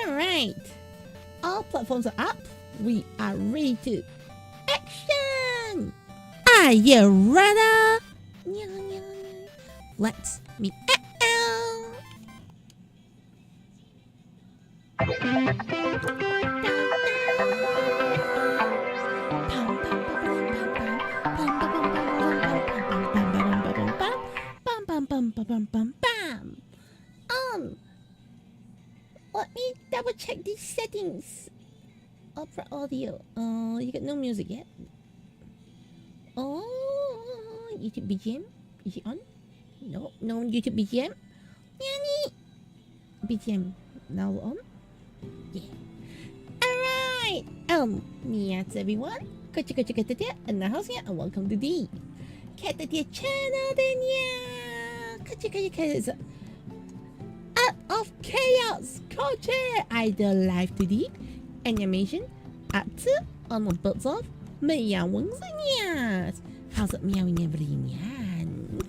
Alright, all platforms are up. We are ready to action. Are you ready? Let's meet. Let me double check these settings. Opera audio. You got no music yet. Oh, YouTube BGM. Is it on? No, no YouTube BGM. Yani. BGM now on. Yeah. Alright. Yes everyone. Caturteer and the house here and welcome to the Caturteer-Channel then yeah. Caturteer Out of chaos culture either live 2D animation up to on birds of meowing yes. How's it meowing everything yan?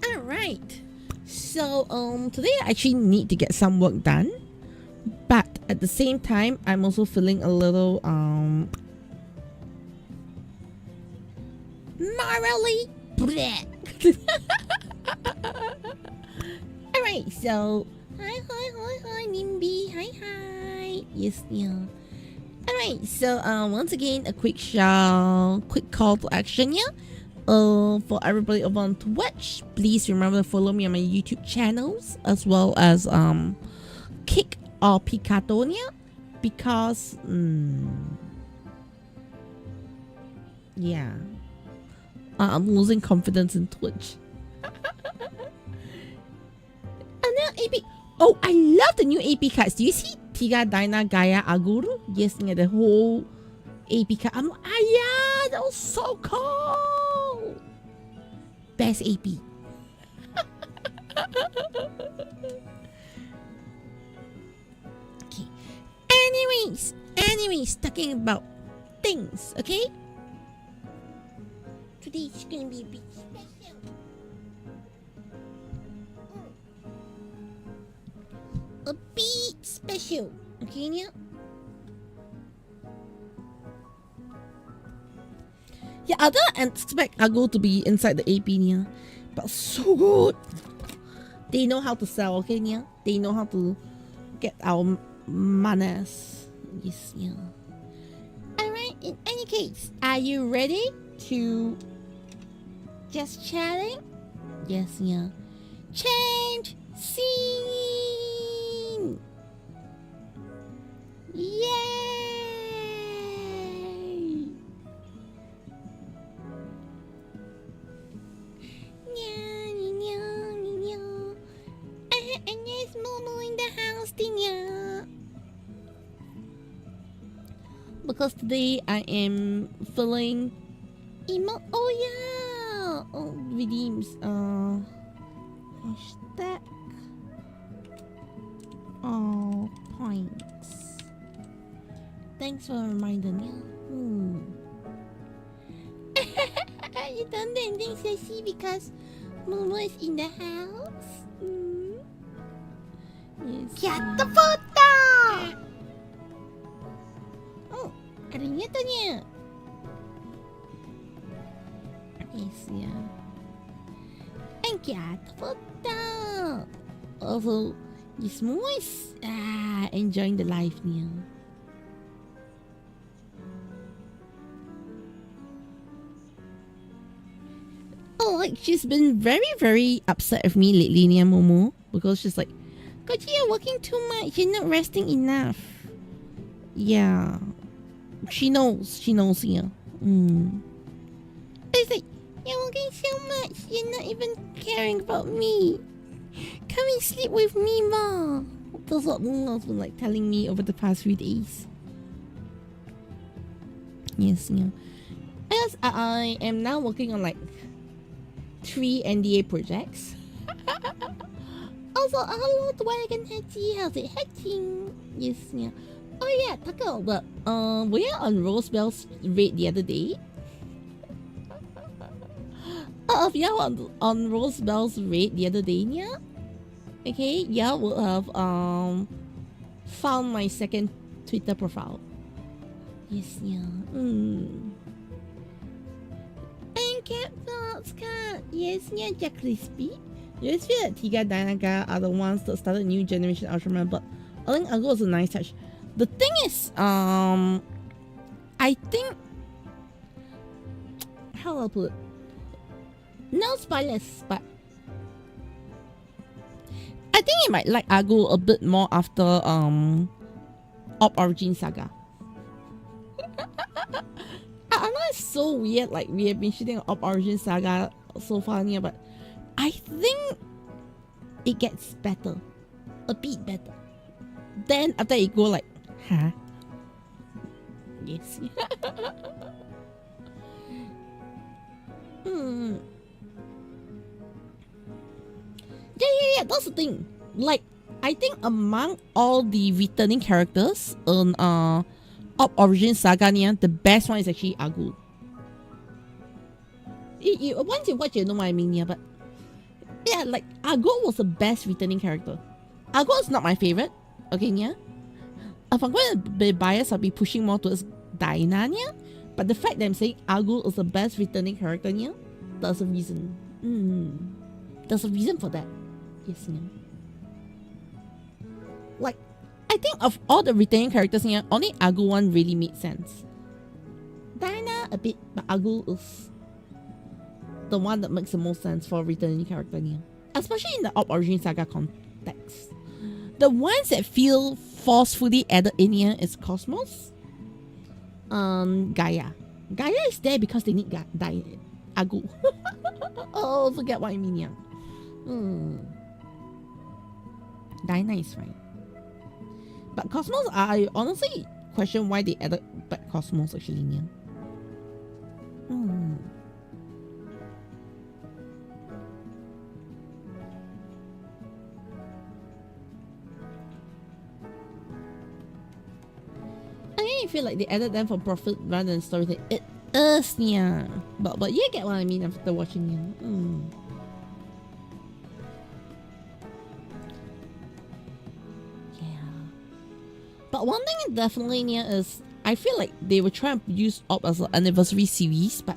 Alright. So today I actually need to get some work done. But at the same time I'm also feeling a little morally bleh. Alright, so hi Nimby, hi. Yes, yeah. Alright, so once again a quick call to action, yeah. For everybody over on Twitch, please remember to follow me on my YouTube channels as well as Kick or Picatonia because yeah. I'm losing confidence in Twitch. And now AP. Oh, I love the new AP cards. Do you see Tiga, Dina, Gaia, Aguru? Yes, yeah, the whole AP card. Yeah, that was so cool. Best AP. Okay. Anyways, talking about things, okay? Today's gonna be a bit special. A bit special, okay, Nia? Yeah, I don't expect Ago to be inside the AP, Nia, but so good. They know how to sell, okay, Nia? They know how to get our manners. Yes, Nia. Alright, in any case, are you ready to just chatting? Yes, yeah. Change scene! Yay! And there's Momo in the house, Tina. Because today I am feeling oh yeah! Oh, redeems. Hashtag. Oh, points. Thanks for reminding me. You done the ending sexy because Momo is in the house. Yes. Get the photo! Oh, arigato niya. Yes, yeah. And get the photo. Also, this Momo is enjoying the life niya. Oh, like she's been very, very upset with me lately, Nia Momo, because she's like, God, you're working too much. You're not resting enough. Yeah, she knows, yeah. It's like, you're working so much. You're not even caring about me. Come and sleep with me, Ma. That's what Momo's been like telling me over the past few days. Yes, yeah. As I am now working on like 3 NDA projects. Also, hello, Dragon Hatchie. How's it hatching? Yes, yeah. Oh yeah, Taco, but we are on Rosebell's raid the other day. If you are on Rosebell's raid the other day, yeah. Okay, yeah, will have found my second Twitter profile. Yes, yeah. And Cat Thoughts Cat. Yes, yeah, Jack Crispy. You just feel that Tiga Dynaga are the ones that started new generation Ultraman, but I think Argo was a nice touch. The thing is, I think, how do I put it? No spoilers, but I think you might like Argo a bit more after Op Origin Saga. I know it's so weird, like we have been shooting Op Origin Saga so far here, but I think it gets better, a bit better. Then after it go like, huh? Yes. Yeah, that's the thing. Like, I think among all the returning characters on Op Origin Saga, the best one is actually Agu. Once you watch it, you know what I mean, yeah, but yeah, like, Agu was the best returning character. Agu is not my favorite, okay, yeah? If I'm going to be biased, I'll be pushing more towards Daina, yeah? But the fact that I'm saying Agu is the best returning character, yeah? There's a reason. There's a reason for that. Yes, yeah. Like, I think of all the returning characters here, only Agu one really made sense. Diana a bit, but Agu is the one that makes the most sense for a returning character here. Especially in the Op Origin Saga context. The ones that feel forcefully added in here is Cosmos, Gaia. Gaia is there because they need Agu. Oh, forget what I mean, yeah. Dinah is fine. But Cosmos, I honestly question why they added back Cosmos actually, yeah. I feel like they added them for profit rather than storytelling. It is, yeah. But you get what I mean after watching it. Yeah. But one thing definitely near is I feel like they were trying to use Op as an anniversary series, but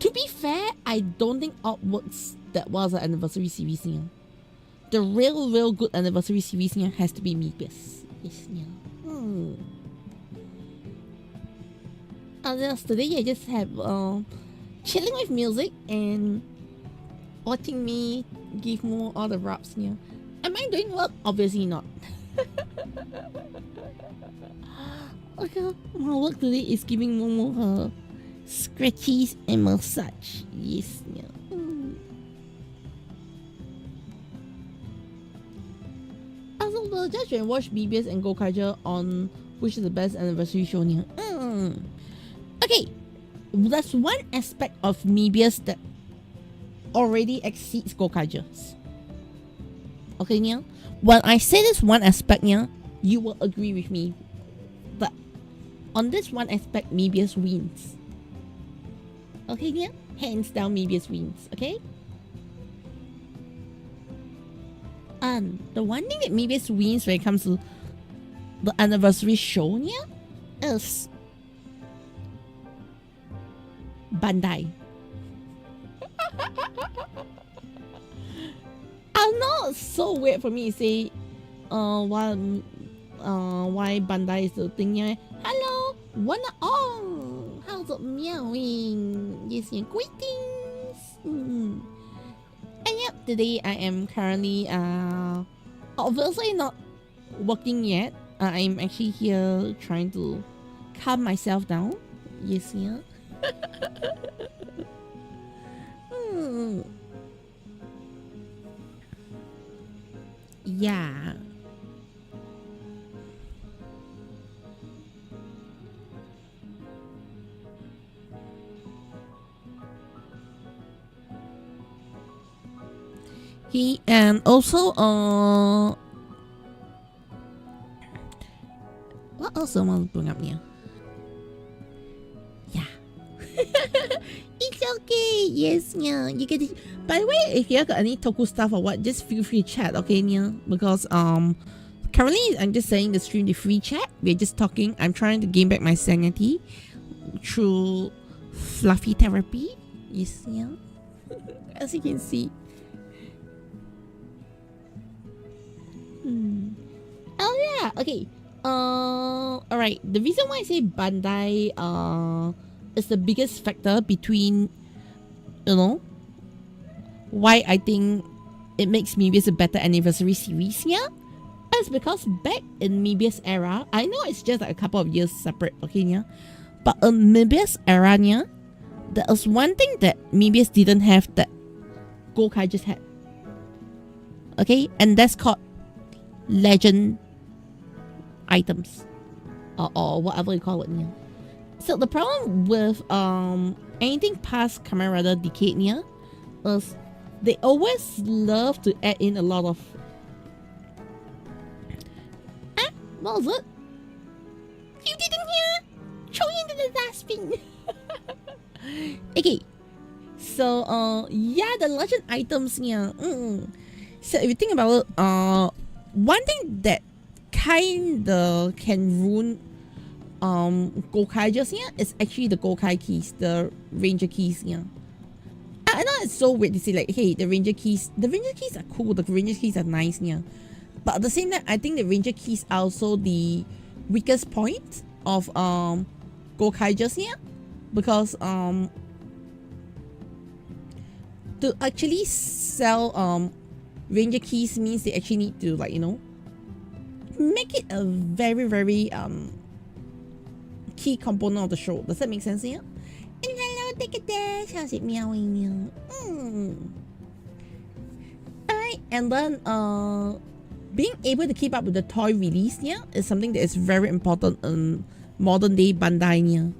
to be fair, I don't think Op works that well as an anniversary series here. The real good anniversary series here has to be Meebius. Yes, yeah. Today I just have chilling with music and watching me give more all the raps here. Am I doing work? Obviously not. Okay, my work today is giving more scratchies and massage. Yes, yeah. Also, the judge and watch BBS and Gokaiger on which is the best anniversary show here. Okay, that's one aspect of Mebius that already exceeds Gokaiger's. Okay, Nia? When I say this one aspect, Nia, you will agree with me. But on this one aspect, Mebius wins. Okay, Nia? Hands down, Mebius wins. Okay? The one thing that Mebius wins when it comes to the anniversary show, Nia, is Bandai. I know it's so weird for me to say why Bandai is the thing here. Hello, wanna how's it meowing? Yes, yeah, greetings. And yep, today I am currently obviously not working yet. I'm actually here trying to calm myself down. Yes, yeah. Yeah. And also what else I want to bring up here? Yeah. It's okay. Yes, yeah. You get it. By the way, if you got any Toku stuff or what, just feel free to chat, okay, yeah? Because currently I'm just saying the stream the free chat. We're just talking. I'm trying to gain back my sanity through fluffy therapy. Yes, yeah. As you can see. Oh yeah, okay. Alright. The reason why I say Bandai is the biggest factor between, you know, why I think it makes Mebius a better anniversary series here is because back in Mebius era, I know it's just like a couple of years separate, okay, yeah, but in Mebius era, yeah, there was one thing that Mebius didn't have that Gokai just had, okay, and that's called legend items or whatever you call it, yeah. So the problem with anything past Kamen Rider Decade, yeah, is they always love to add in a lot of what was it? You didn't hear? Throw it into the dustbin. Okay. So yeah, the legend items, yeah. So if you think about it, one thing that kinda can ruin Gokai just yeah is actually the Gokai keys, the Ranger keys, yeah. I know it's so weird to say like, hey, the Ranger keys are cool, the Ranger keys are nice, yeah. But at the same time, I think the Ranger keys are also the weakest point of Gokai just here. Because to actually sell Ranger keys means they actually need to, like, you know, make it a very, very key component of the show. Does that make sense here? And hello, take a dash. How's it meowing meow? Alright, and then being able to keep up with the toy release, yeah, is something that is very important in modern day Bandai, yeah.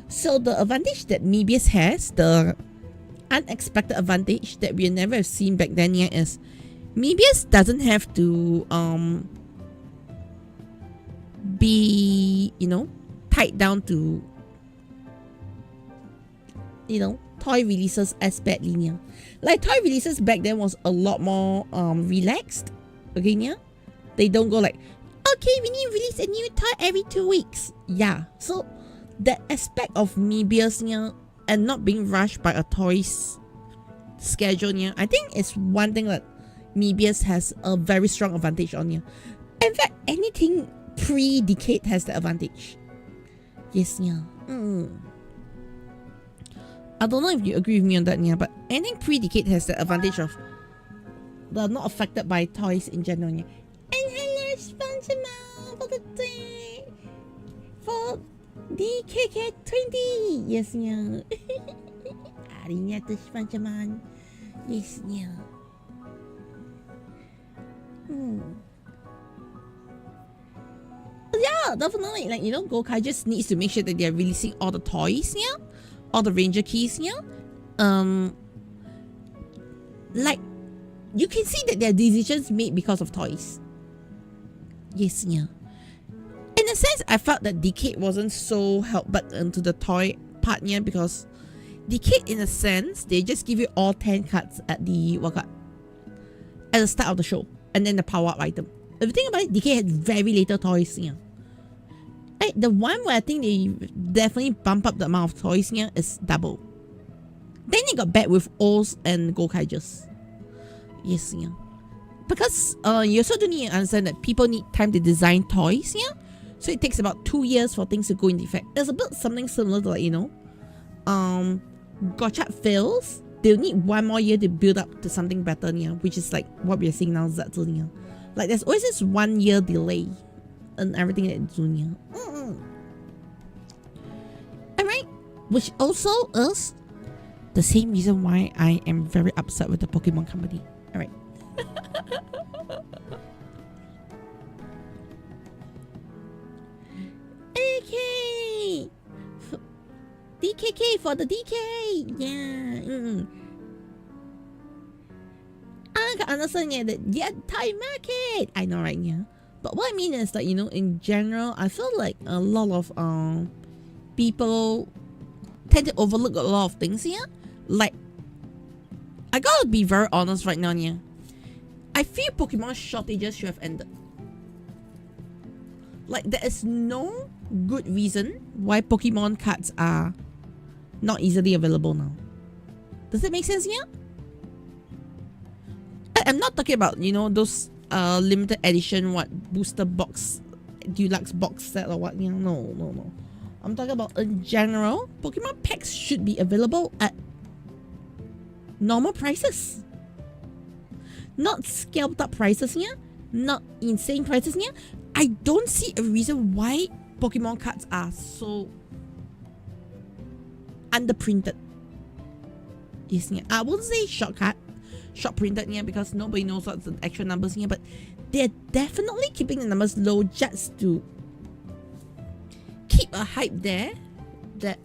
So the advantage that Mebius has, the unexpected advantage that we never have seen back then, yeah, is Mebius doesn't have to be, you know, tied down to, you know, toy releases as badly, yeah. Like toy releases back then was a lot more relaxed. Okay, yeah? They don't go like, okay, we need to release a new toy every 2 weeks. Yeah. So that aspect of Mebius, yeah, and not being rushed by a toy's schedule, yeah, I think it's one thing that Mebius has a very strong advantage on, yeah. In fact, anything pre-Decade has the advantage. Yes, yeah. I don't know if you agree with me on that, yeah, but anything pre-Decade has the advantage of they're not affected by toys in general, yeah. And hello, SpongeBob for the day for DKK20. Yes, yeah. Arigato, SpongeBob. Yes, yeah. Yeah, definitely. Like, you know, Gokai just needs to make sure that they're releasing all the toys, yeah, all the Ranger keys, yeah. Like, you can see that there are decisions made because of toys. Yes, yeah. In a sense, I felt that Decade wasn't so held back into the toy part, yeah, because Decade, in a sense, they just give you all 10 cards at the at the start of the show, and then the power-up item. If you think about it, Decade had very little toys, yeah. Right, the one where I think they definitely bump up the amount of toys, yeah, is Double. Then they got back with O's and Gokaijus. Yes, yeah. Because you also do need to understand that people need time to design toys, yeah. So it takes about 2 years for things to go into effect. There's a bit something similar to, like, you know, Gotcha fails. They'll need 1 more year to build up to something better, yeah, which is like what we're seeing now, Zetsu, yeah. Like there's always this 1 year delay in everything that it's doing, yeah. Alright, which also is the same reason why I am very upset with the Pokemon company. Alright. Okay. DKK for the DK. Yeah. I can understand, yeah, the toy market. I know, right? Yeah. But what I mean is that, you know, in general, I feel like a lot of people tend to overlook a lot of things here. Like, I gotta be very honest right now here. I feel Pokemon shortages should have ended. Like, there is no good reason why Pokemon cards are not easily available now. Does that make sense here? I'm not talking about, you know, those limited edition booster box, deluxe box set or what, you know. No. I'm talking about in general, Pokemon packs should be available at normal prices. Not scalped up prices here, not insane prices here. I don't see a reason why Pokemon cards are so underprinted. Yes, yeah. I won't say short printed here because nobody knows what's the actual numbers here, but they're definitely keeping the numbers low just to keep a hype there that,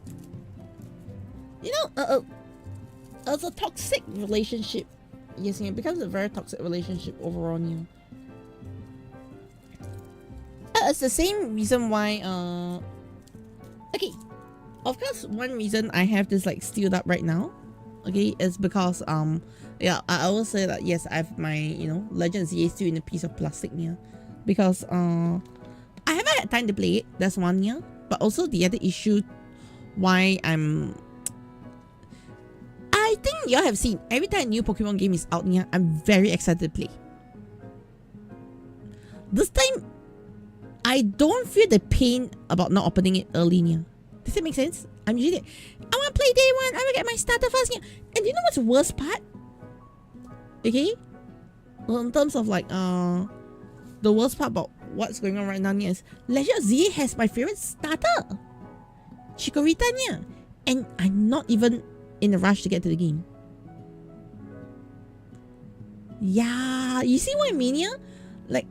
you know, it's a toxic relationship. Yes, yeah, it becomes a very toxic relationship overall here. It's the same reason why okay, of course one reason I have this like sealed up right now, okay, is because yeah, I will say that yes, I have my, you know, Legend ZA still in a piece of plastic here because I haven't had time to play it. That's one here, but also the other issue why I think y'all have seen every time a new Pokemon game is out here, I'm very excited to play. This time I don't feel the pain about not opening it early here. Does that make sense? I'm usually I want to play day one, I want to get my starter first here. And you know what's the worst part? Okay, well, in terms of like the worst part about what's going on right now is Legend ZA has my favorite starter, Chikorita here, and I'm not even in a rush to get to the game. Yeah, you see what I mean here? Like,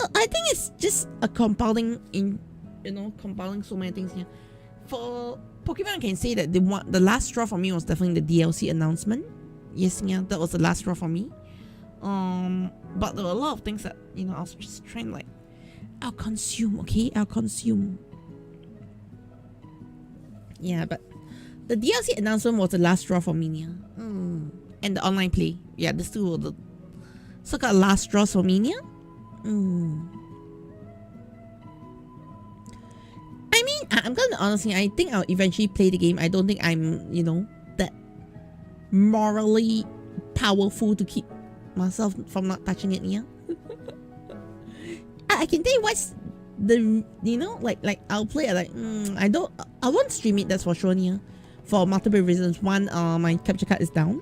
I think it's just a compounding in, you know, compounding so many things here. For Pokemon, I can say that the last straw for me was definitely the DLC announcement. Yes, yeah, that was the last straw for me. But there were a lot of things that, you know, I was just trying to like, I'll consume, okay? I'll consume. Yeah, but the DLC announcement was the last straw for me, yeah. And the online play. Yeah, these two were the so-called last straws for me, yeah. I mean, I'm gonna honestly, I think I'll eventually play the game. I don't think I'm, you know, that morally powerful to keep myself from not touching it, yeah. I can tell you what's the, you know, like I'll play it like I won't stream it, that's for sure, yeah. For multiple reasons. One, my capture card is down.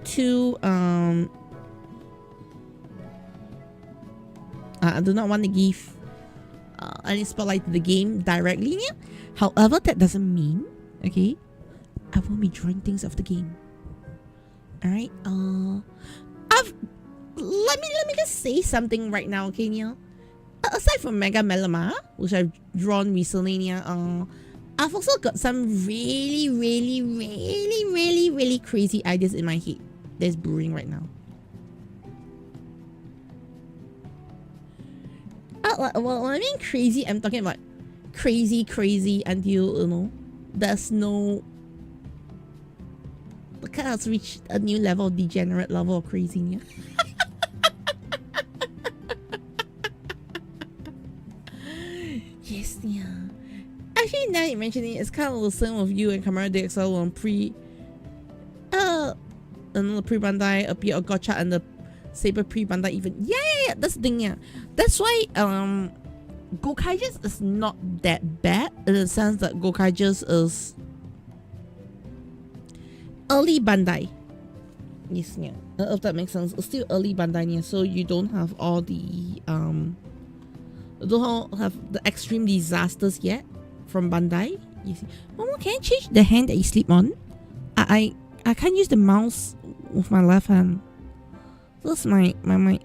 Two, I do not want to give any spotlight to the game directly. Yeah? However, that doesn't mean, okay, I won't be drawing things off the game. Alright, let me just say something right now, okay, Neil? Aside from Mega Melamar, which I've drawn recently, yeah, I've also got some really crazy ideas in my head that's brewing right now. Well, when I mean crazy, I'm talking about crazy until, you know, there's no... The cat has reached a new level of degenerate level of crazy, yeah? Yes, yeah. Actually, now you mention it, it's kind of the same with you and Camara DXL on another pre-Bandai appear or Gotcha and the Saber pre-Bandai even. Yeah, that's the thing, yeah. That's why Gokaijus is not that bad in the sense that Gokaijus is early Bandai. Yes, yeah. If that makes sense. It's still early Bandai, yeah. So you don't have all the don't have the extreme disasters yet from Bandai. You see, Momo, can I change the hand that you sleep on? I can't use the mouse with my left hand. So that's my I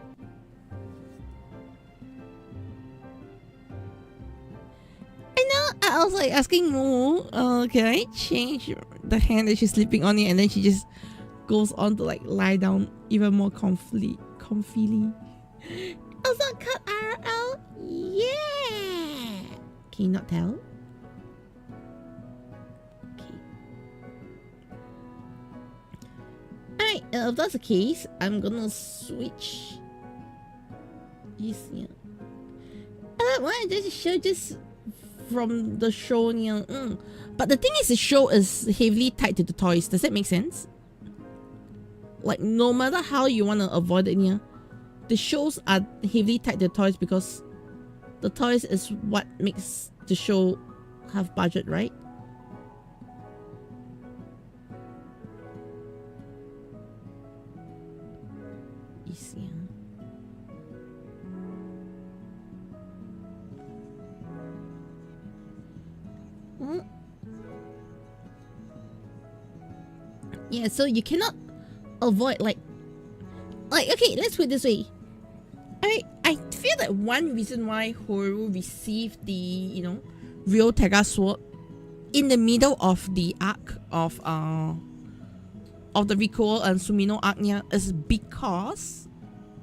know. I was like asking Momo, can I change the hand that she's sleeping on it, and then she just goes on to like lie down even more comfily. Also cut RL. Yeah. Can you not tell? Okay. Alright, if that's the case, I'm gonna switch. Yes, yeah. Why does it show just from the show? Yeah. But the thing is, the show is heavily tied to the toys. Does that make sense? Like, no matter how you want to avoid it, yeah, the shows are heavily tied to the toys because the toys is what makes the show have budget, right? You see, yeah, so you cannot avoid like okay, let's put it this way. I feel that one reason why Horu received the, you know, real Tega sword in the middle of the arc of the Riko and Sumino arc is because,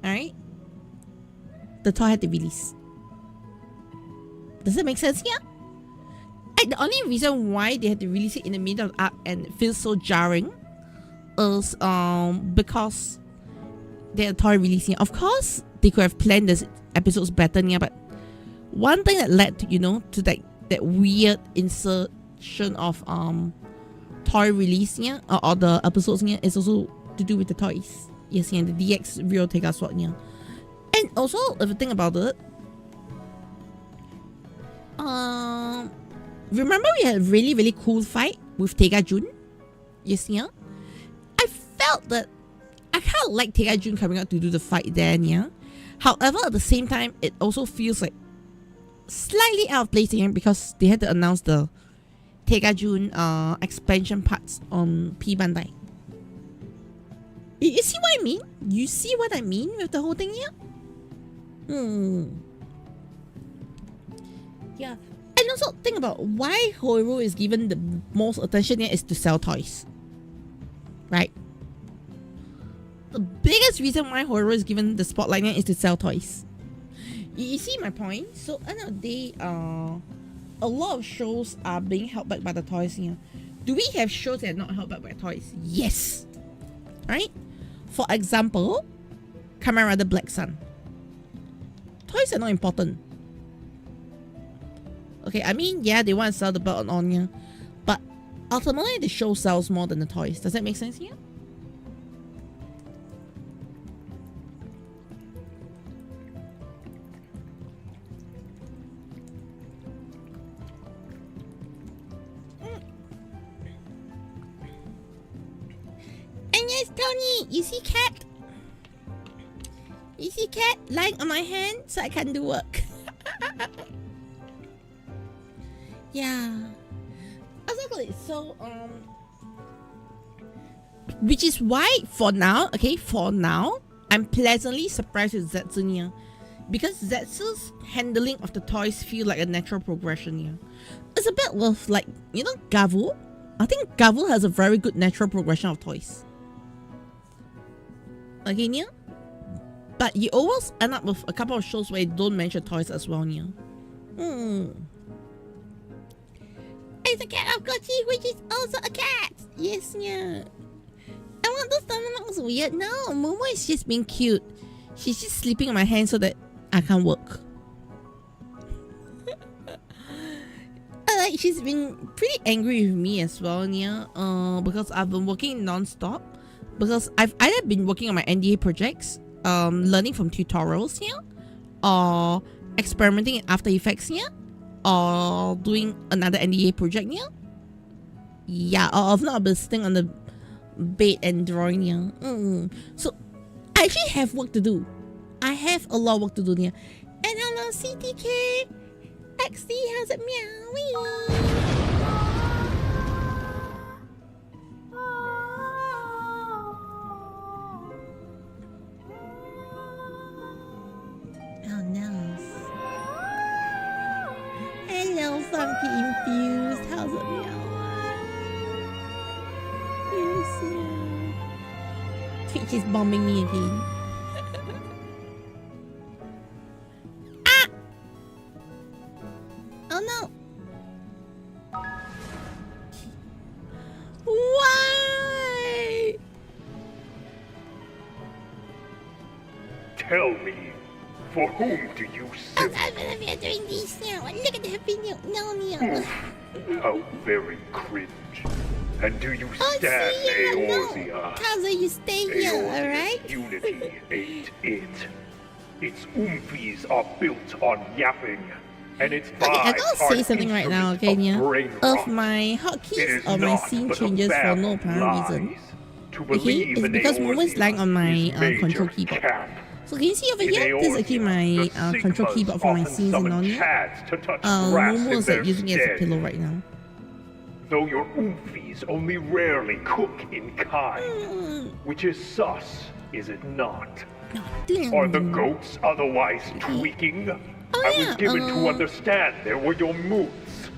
alright, the toy had to release. Does that make sense here? And the only reason why they had to release it in the middle of the arc and it feels so jarring is because they had a toy releasing. Of course, they could have planned this episodes better, yeah, but one thing that led to, you know, to that weird insertion of toy release, yeah, or the episodes, yeah, is also to do with the toys. Yes, yeah, the DX Real Tega Sword, yeah. And also, if you think about it, remember we had a really, really cool fight with Tega Jun? Yes, yeah. I felt that I kind of like Tega Jun coming out to do the fight then, yeah. However, at the same time, it also feels like slightly out of place again because they had to announce the Tega Jun expansion parts on P Bandai. You see what I mean? You see what I mean with the whole thing here? Yeah. And also think about why Horu is given the most attention here is to sell toys. Right? The biggest reason why Horu is given the spotlight here is to sell toys. You see my point? So end of the day, a lot of shows are being held back by the toys here. Do we have shows that are not held back by toys? Yes. Right? For example, Kamen Rider Black Sun. Toys are not important. Okay, I mean, yeah, they want to sell the belt on Anya, but ultimately the show sells more than the toys. Does that make sense here? And yes, Tony, you see cat? You see cat lying on my hand so I can do work. Yeah. Exactly. So which is why for now, I'm pleasantly surprised with Zetsunya. Because Zetsu's handling of the toys feel like a natural progression here. It's a bit with like, you know, Gavu. I think Gavu has a very good natural progression of toys. Okay, yeah? But you always end up with a couple of shows where you don't mention toys as well, yeah? It's a cat of Kochi, which is also a cat. Yes, yeah. I want those stomachs weird. No, Momo is just being cute. She's just sleeping on my hand so that I can't work. Like she's been pretty angry with me as well, yeah. Because I've been working non-stop. Because I've either been working on my NDA projects, learning from tutorials here, or experimenting in After Effects here, or doing another NDA project here. Yeah, or if not, I've been sitting on the bed and drawing here. So I actually have work to do. I have a lot of work to do here. And hello CTK XD, how's it meowing? Oh no. Hello Funky Infused, how's it meowing? Yes, yeah. Twitch is bombing me again. tell me, for whom do you sing? I'm doing this now. Look at the video. No. How very cringe. And do you Oh, stand see, Eorzea? Kaza, you stay here, Eorzea's alright? unity ain't it. Its oomphies are built on yapping, and its vibes Okay, I gotta are say something right now, okay, instruments Nia? of brain Of rot. my It hotkeys is or my not scene but a changes for no babble apparent reason. lies. To Okay, believe it's in because Momo is lying on my Eorzea is control major keyboard. cap. So can you see over In here? This is actually Eorzea, my the control Sigmas keyboard for my often scenes and summon all that. chads to touch grass Momo in is their like using it as a stead. pillow right now. Though your oomphies only rarely cook in kind, which is sus, is it not? Are the goats otherwise tweaking? I was given to understand there were your moods.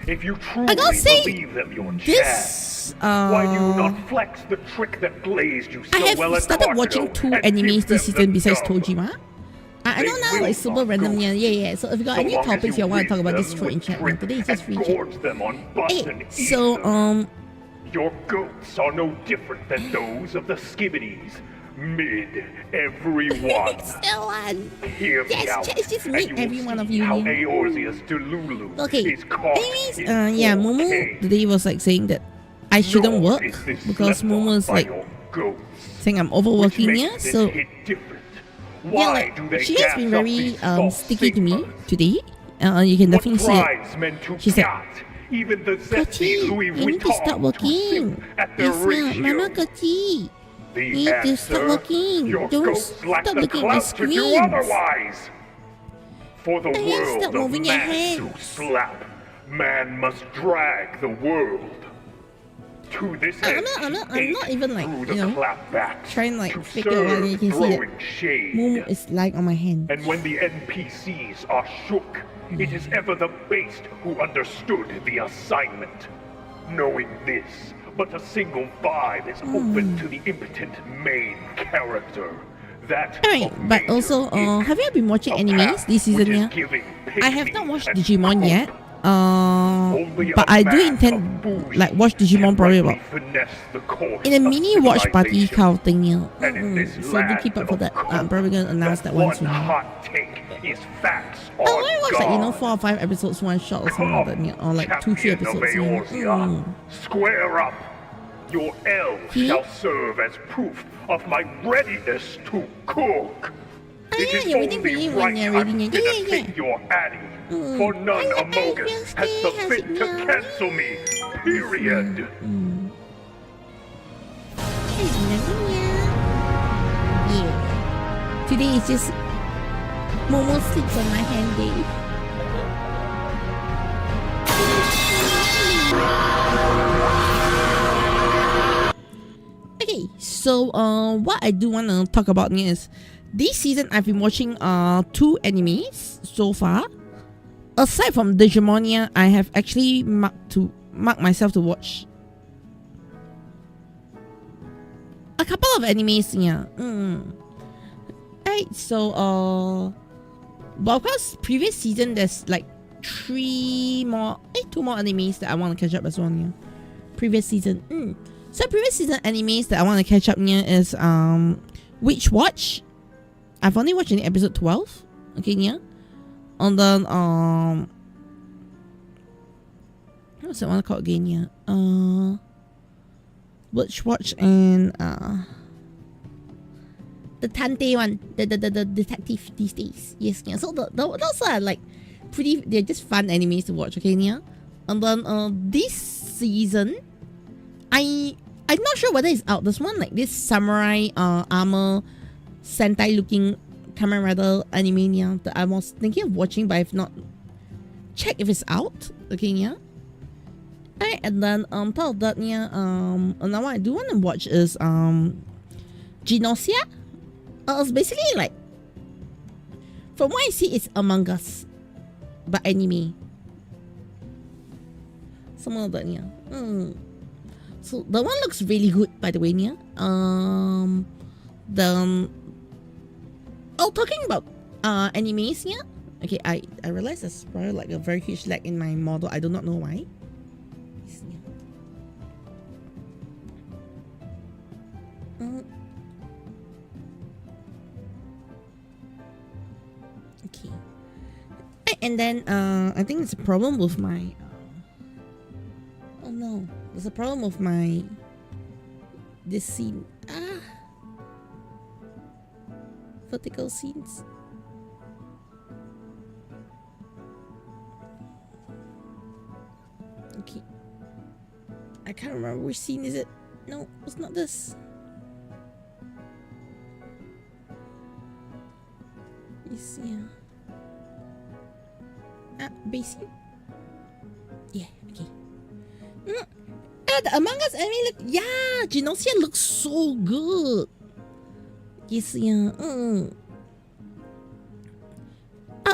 If you truly believe them your chads, why do you not flex the trick that blazed you so well I at have started Cardo watching 2 and animes give this them season the besides dub? Tojima. I know They now will like super not random, ghost. yeah. So if you got So any long as topics you want to talk about, whiz just them throw in with chat. drip Today is just and free chat. gorge them on butts Hey, and so eat them. Your goats are no different than those of the skibbities. Mid, everyone. Still on. Hear me Yes, out, chat is just and mid, you will every one of see you how here. Eorzea's Delulu Okay, is caught anyways, in yeah, 4K. Momo today was like saying that I shouldn't Nor work is this because slept on Momo is by like your goats, saying I'm which overworking makes here. this So hit different. yeah, Why like do they she has gas been up very these false sticky to me sigmas? today. You can What definitely see it. drives men to She's like, yacht? Even the Kochi, zesty Louis you need to Vuitton stop to working. sip at their Yes, ratio. Mama Kochi. The You need to stop answer, working. your Don't ghosts lack stop the looking at my clout to do screens. otherwise. For the Diane, world stop of moving your man to hands. slap, man must drag the world. To this end, I'm not even like, through the you know, clapbacks trying like to figure out whether you can see that throwing shade. Momo is lying on my hand. And when the NPCs are shook, it is ever the based who understood the assignment. Knowing this, but a single vibe is open to the impotent main character. That Alright, of but Major also, Ink, have you been watching a animes path this season, which is yeah? giving I have pity not watched and Digimon cope. yet. Only But a I do mass intend of bougie like watch Digimon can probably rightly about finesse the course in a of mini watch party civilization. kind of thing, yeah. And in this So do land keep up for of that. coke, I'm probably gonna announce that one one soon. hot take is facts I on only watch like, you know, God. 4 or 5 episodes one shot or something like that, yeah. Or like 2-3 Champion of episodes. Yeah. Eorzea, square up. Your elves Hmm? shall serve as proof of my readiness to cook. Oh, It yeah, is you're waiting for only you when right you're I'm reading it. gonna Yeah. take your Addy, for none Hello, among us Elvis, has the how's fit it to going? cancel me. Period. Yeah. Today is just Momo sleeps on my hand day. Okay, so what I do want to talk about is this season I've been watching 2 animes so far. Aside from Digimonia, I have actually marked myself to watch a couple of animes, yeah. Alright, so but of course previous season there's like 2 more animes that I want to catch up as well, yeah. Previous season. So previous season animes that I want to catch up near is Witch Watch. I've only watched in episode 12. Okay, yeah. And then what's that one called again? Yeah. Witch Watch and the Tante one, the detective these days. Yes, yeah. So those are like pretty. They're just fun animes to watch. Okay, yeah. And then this season, I'm not sure whether it's out. There's one like this samurai armor Sentai looking Kamen Rider anime, yeah, that I was thinking of watching, but I've not checked if it's out. Okay, yeah. Alright, and then on top of that, yeah, another one I do want to watch is Genosia. It's basically like, from what I see, it's Among Us, but anime. Something like that, yeah. So the one looks really good, by the way, yeah. Talking about animes, yeah. Okay, I realize there's probably like a very huge lag in my model. I do not know why. and then I think it's a problem with my oh no, there's a problem with my this scene. Vertical scenes. Okay, I can't remember which scene is it. No, it's not this. Yes, yeah. Base scene. Yeah, okay. The Among Us anime look, yeah, Genosia looks so good. Yes, yeah.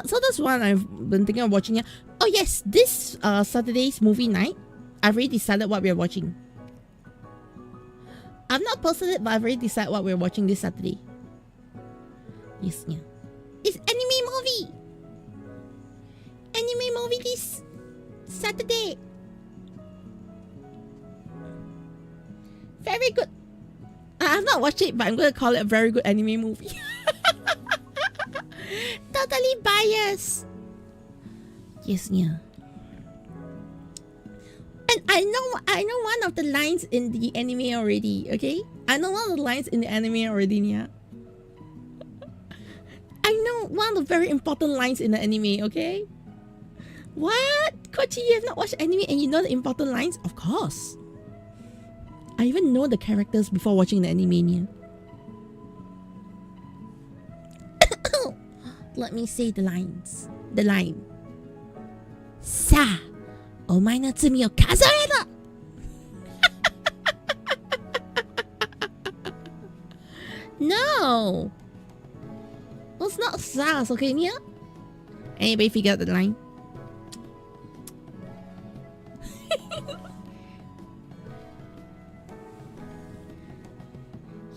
So that's one I've been thinking of watching. Yeah. Oh yes, this Saturday's movie night, I've already decided what we're watching. I've not posted it, but I've already decided what we're watching this Saturday. Yes, yeah. It's anime movie. Anime movie this Saturday. Very good. I've not watched it, but I'm gonna call it a very good anime movie. Totally biased. Yes, yeah. And I know one of the lines in the anime already, okay? I know one of the lines in the anime already, yeah. I know one of the very important lines in the anime, okay? What? Kochi, you have not watched anime and you know the important lines? Of course. I even know the characters before watching the anime, yeah. Let me say the lines. The line. Sa, omae no tsumi o kazue ro. No. It's not Sa, okay, yeah? Anybody figure out the line?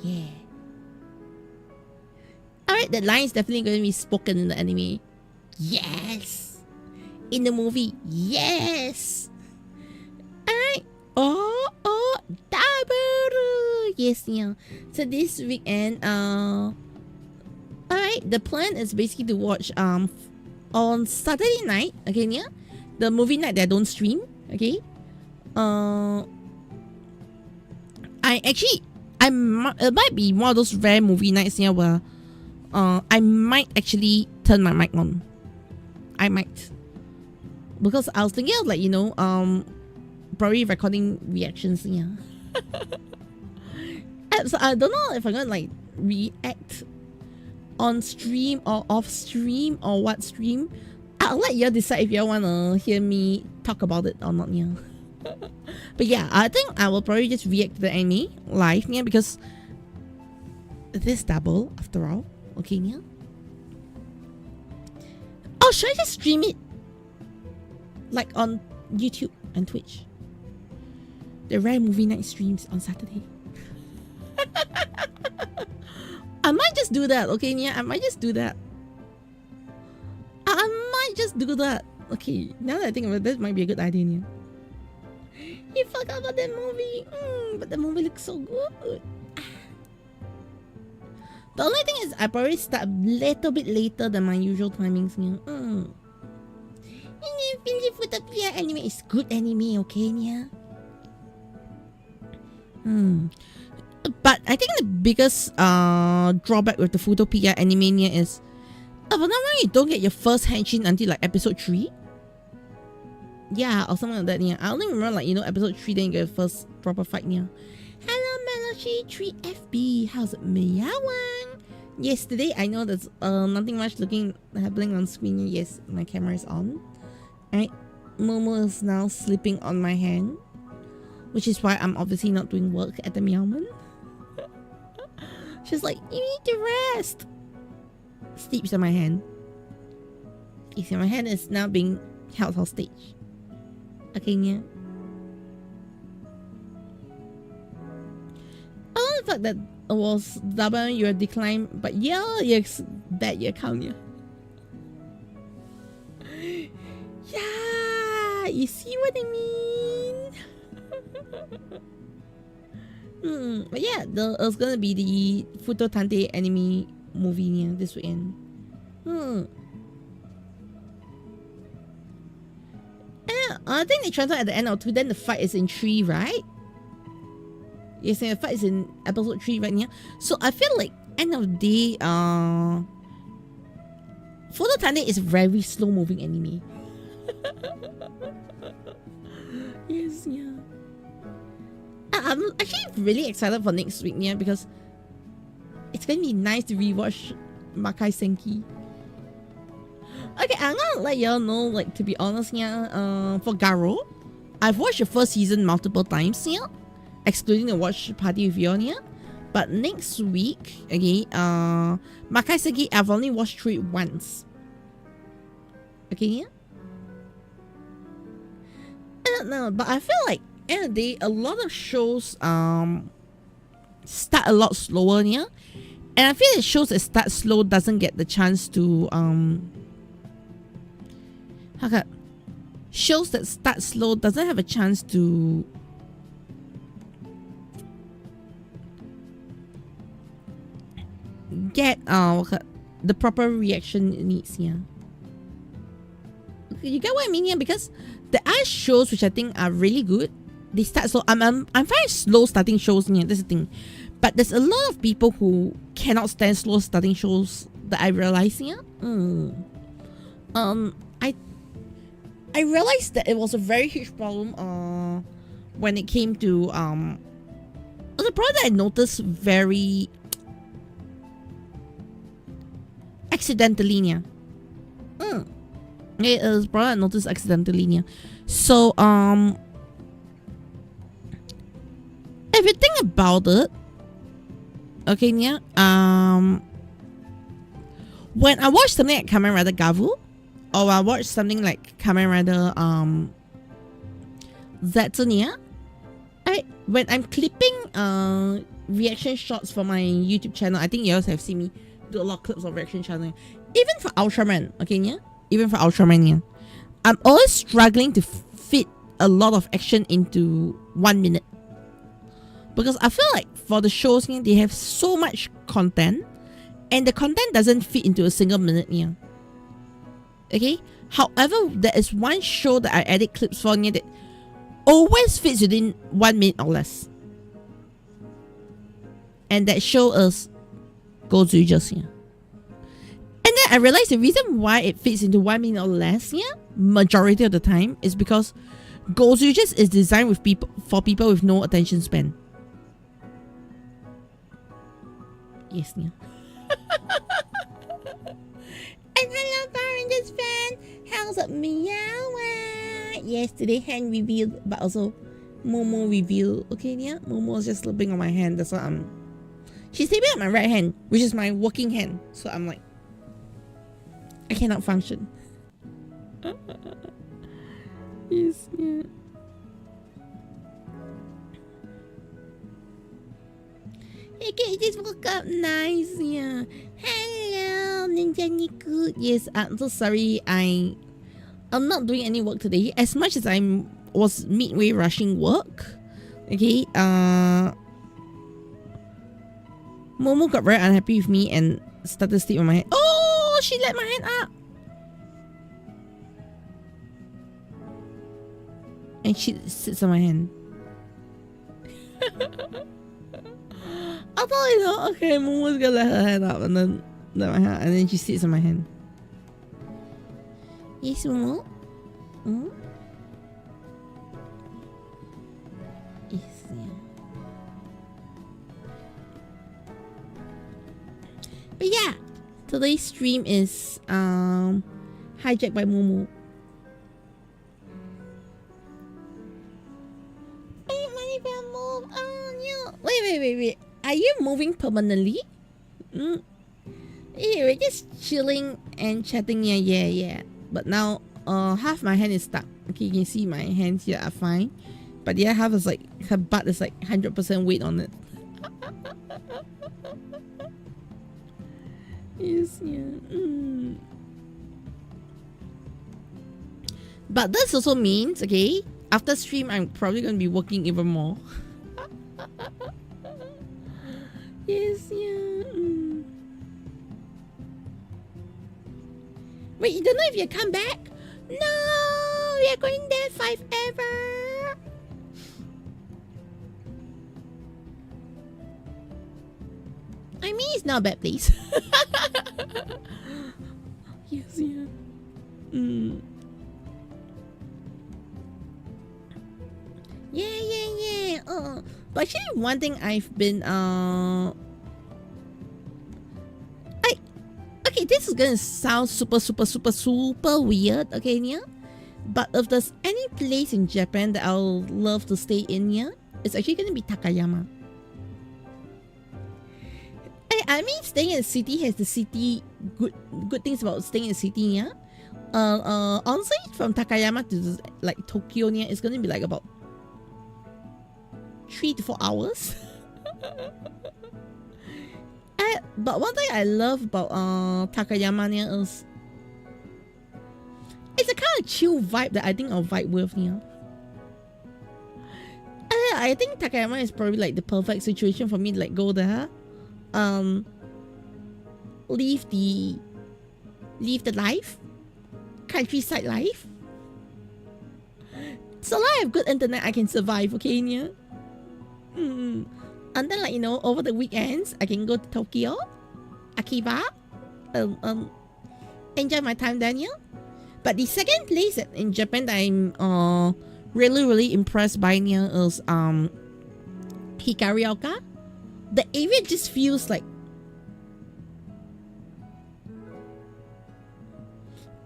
Yeah. Alright, the line is definitely going to be spoken in the anime. Yes. In the movie. Yes. Alright. Dabaru. Yes, yeah. So this weekend, alright, the plan is basically to watch on Saturday night, okay, yeah? The movie night that I don't stream, okay? It might be one of those rare movie nights here where I might actually turn my mic on. I might. Because I was thinking of, like, you know, probably recording reactions, yeah. So I don't know if I'm gonna like react on stream or off stream or what stream. I'll let you decide if you wanna hear me talk about it or not, yeah. But yeah, I think I will probably just react to the anime live, yeah, because this double after all, okay, yeah. Oh, should I just stream it like on YouTube and Twitch? The rare movie night streams on Saturday. I might just do that, okay, yeah. I might just do that. Okay, now that I think about it, this might be a good idea, yeah. You forgot about that movie. But the movie looks so good. The only thing is I probably start a little bit later than my usual timings. Photopia anime is good anime, okay, yeah. But I think the biggest drawback with the Photopia anime is you don't get your first henshin until like episode 3. Yeah, or something like that, yeah. I only remember, like, you know, episode 3, then you get your first proper fight, yeah. Hello, Melody 3FB. How's it, meowing? Yes, today I know there's nothing much happening on screen. Yes, my camera is on. Alright, Momo is now sleeping on my hand, which is why I'm obviously not doing work at the meowman. She's like, you need to rest. Sleeps on my hand. You see, my hand is now being held hostage. Okay, yeah. I love the fact that it was double your decline, but yeah, yes, that your account, yeah. Yeah, you see what I mean? But yeah, it's gonna be the Futo Tante anime movie, yeah, this weekend. I think they transfer at the end of 2, then the fight is in 3, right? Yes, the fight is in episode 3 right now. So I feel like end of the day, Phototane is very slow moving anime. Yes, yeah. I'm actually really excited for next week, yeah, because it's gonna be nice to rewatch Makai Senki. Okay, I'm gonna let y'all know, like, to be honest, yeah, for Garo, I've watched the first season multiple times, yeah, excluding the watch party with y'all, yeah. But next week, okay, Makai Senki, I've only watched through it once. Okay, yeah. I don't know, but I feel like end of the day, a lot of shows start a lot slower, yeah. And I feel that shows that start slow doesn't get the chance to shows that start slow doesn't have a chance to get the proper reaction it needs, yeah. You get what I mean, yeah? Because there are shows which I think are really good. They start slow. I'm fine slow starting shows, yeah. That's the thing. But there's a lot of people who cannot stand slow starting shows that I realize, yeah. I realized that it was a very huge problem when it came to it was a problem that I noticed very accidentally, yeah. It was a problem I noticed accidentally, yeah. So if you think about it, okay, yeah, when I watch something like Kamen Rider Gavu, or I watch something like Kamen Rider Zetsunia, when I'm clipping reaction shots for my YouTube channel, I think you also have seen me do a lot of clips of reaction channel. Even for Ultraman, okay, yeah, even for Ultraman, yeah, I'm always struggling to fit a lot of action into 1 minute. Because I feel like for the shows, yeah, they have so much content, and the content doesn't fit into a single minute, yeah. Okay? However, there is one show that I edit clips for, yeah, that always fits within 1 minute or less. And that show is Gozujas, yeah. And then I realized the reason why it fits into 1 minute or less, yeah, majority of the time, is because Gozujas is designed with for people with no attention span. Yes, yeah. And hello, Power Rangers fan. How's up, Meow? Yes, today hand revealed, but also Momo reveal. Okay, yeah, Momo is just slipping on my hand. That's why she's sleeping on my right hand, which is my working hand. So I'm like, I cannot function. Yes, yeah. Okay, just woke up. Nice, yeah. Hello, Ninja Niku. Yes, I'm so sorry. I'm not doing any work today. As much as I was midway rushing work. Okay, Momo got very unhappy with me and started to sleep on my hand. Oh, she let my hand up. And she sits on my hand. I thought, you know, okay, Momo's gonna let her hand up and then let my hand, and then she sits on my hand. Yes, Momo? Yes, yeah. But yeah, today's stream is hijacked by Momo. Hey, money for move. Oh no! Wait. Are you moving permanently? Yeah, we're just chilling and chatting. Yeah. But now, half my hand is stuck. Okay, you can see my hands here are fine, but the other half is like her butt is like 100% weight on it. Yes, yeah. But this also means, okay, after stream, I'm probably gonna be working even more. Yes, yeah. Wait, you don't know if you come back? No, we we are going there 5 ever. I mean, it's not a bad place. Yes, yeah. Yeah. But actually, one thing I've been okay, this is gonna sound super weird, okay, yeah. But if there's any place in Japan that I'll love to stay in, yeah, it's actually gonna be Takayama. I mean, staying in the city has the city good things about staying in the city, yeah. Honestly, from Takayama to like Tokyo, yeah, it's gonna be like about 3 to 4 hours. But one thing I love about Takayama is it's a kind of chill vibe that I think I'll vibe with, yeah. I think Takayama is probably like the perfect situation for me to like go there, live the life, countryside life. So I have good internet, I can survive, okay, yeah. And then, like, you know, over the weekends, I can go to Tokyo, Akiba, enjoy my time there, yeah. But the second place in Japan that I'm really impressed by here is Hikaryuka. The area just feels like,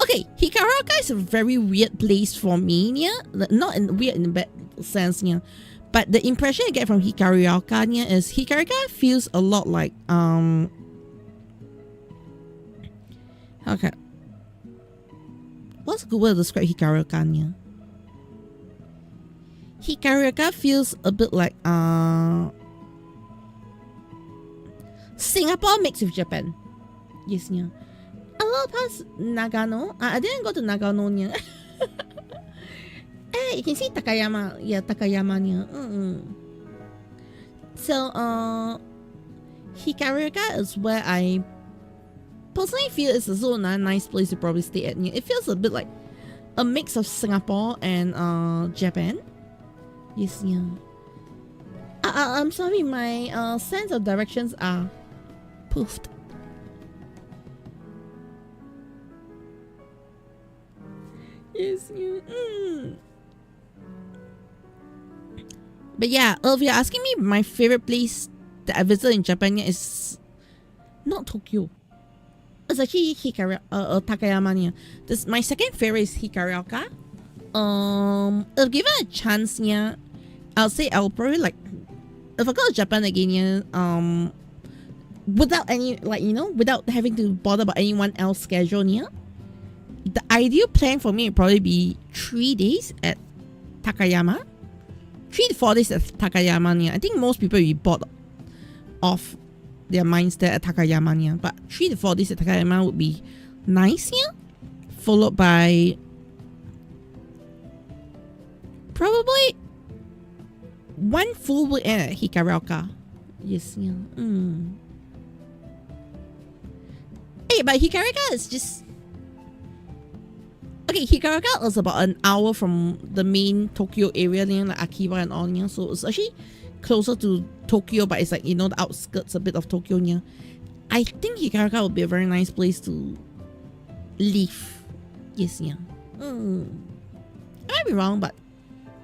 okay, Hikaryuka is a very weird place for me, yeah. Not weird in a bad sense, yeah. But the impression I get from Hikaryuka is Hikaryuka feels a lot like okay. What's a good way to describe Hikaryuka? Hikaryuka feels a bit like Singapore mixed with Japan. Yes, yeah. A little past Nagano. I didn't go to Nagano, yeah. You can see Takayama. Yeah, Takayama. So, Hikaryuka is where I personally feel it's also a nice place to probably stay at. It feels a bit like a mix of Singapore and Japan. Yes, yeah. I'm sorry, my sense of directions are poofed. Yes, yeah. But yeah, if you're asking me, my favorite place that I visited in Japan is not Tokyo. It's actually Takayama. This my second favorite is Hikaryuka. If given a chance, yeah, I'll say I'll probably like if I go to Japan again, yeah, without any like without having to bother about anyone else's schedule, yeah. The ideal plan for me would probably be 3 days at Takayama. 3 to 4 days at Takayama. I think most people will be bored of their minds there at Takayama. But 3 to 4 days at Takayama would be nice, yeah. Followed by probably 1 full week at Hikaryuka. Yes, yeah. Hey, but Hikaryuka is just okay. Hikaryuka is about an hour from the main Tokyo area, like Akiba and all. Yeah, so it's actually closer to Tokyo, but it's like the outskirts a bit of Tokyo. Yeah, I think Hikaryuka would be a very nice place to live. Yes, yeah. I might be wrong, but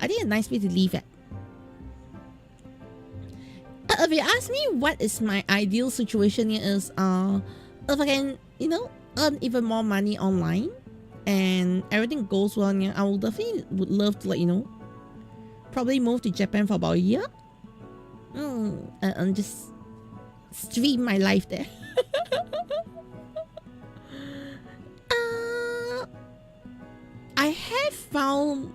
I think a nice place to live at. If you ask me what is my ideal situation here is if I can earn even more money online and everything goes well, yeah, I will definitely would love to probably move to Japan for about a year and just stream my life there. I have found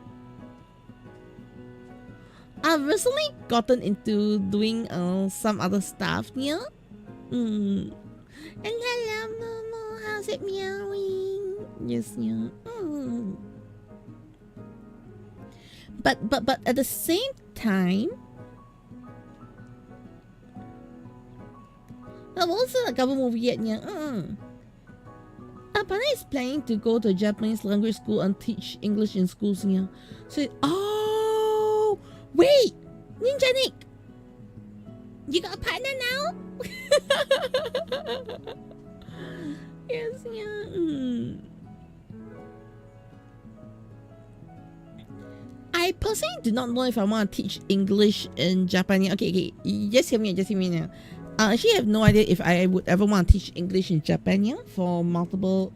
I've recently gotten into doing some other stuff, yeah. And hello, Momo, how's it meowing? Yes, yeah. But at the same time, I've also got a movie yet, yeah. Apana is planning to go to a Japanese language school and teach English in schools here. So, oh, wait, Ninja Nick, you got a partner now? Yes, yeah. I personally do not know if I want to teach English in Japan. Okay, just hear me now. I actually have no idea if I would ever want to teach English in Japan, yeah, for multiple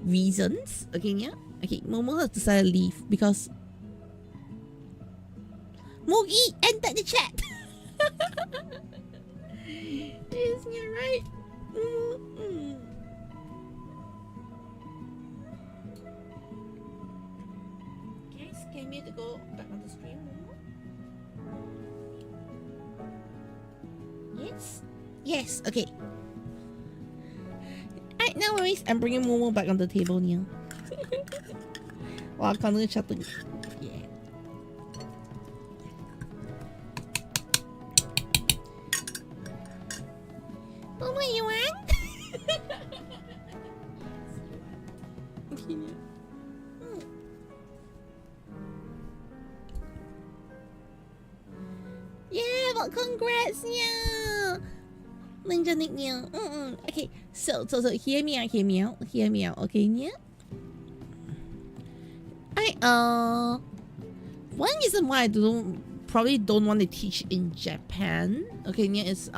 reasons. Okay, yeah. Okay, Momo has decided to leave because Moogie entered the chat. Yes, you're right. Guys, can you to go back on the stream, Momo? Yes? Yes, okay. Alright, no worries. I'm bringing Momo back on the table now. Wow, I'm chatting. Yeah. Momo, you want? Yeah, well, congrats, yeah. Ninja Nick, yeah. Okay, so hear me out, okay, yeah. One reason why I probably don't want to teach in Japan, okay, yeah, is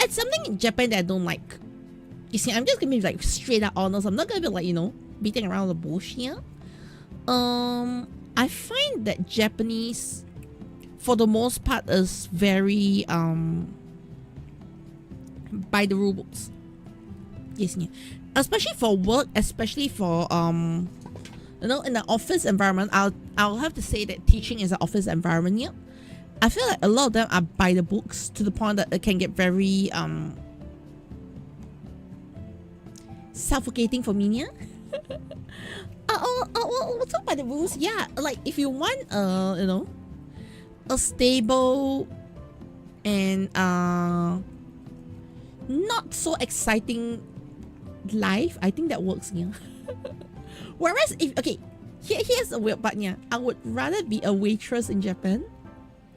it's something in Japan that I don't like. You see, I'm just gonna be like straight up honest. I'm not gonna be like, you know, beating around the bush here. I find that Japanese, for the most part, is very by the rules. Yes, yeah. Especially for work, especially for you know, in the office environment. I'll have to say that teaching is an office environment. Yeah, I feel like a lot of them are by the books to the point that it can get very suffocating for me. Yeah. We'll talk about the rules. Yeah, like if you want you know, a stable and not so exciting life, I think that works, yeah. Whereas if here's a weird part, yeah. I would rather be a waitress in Japan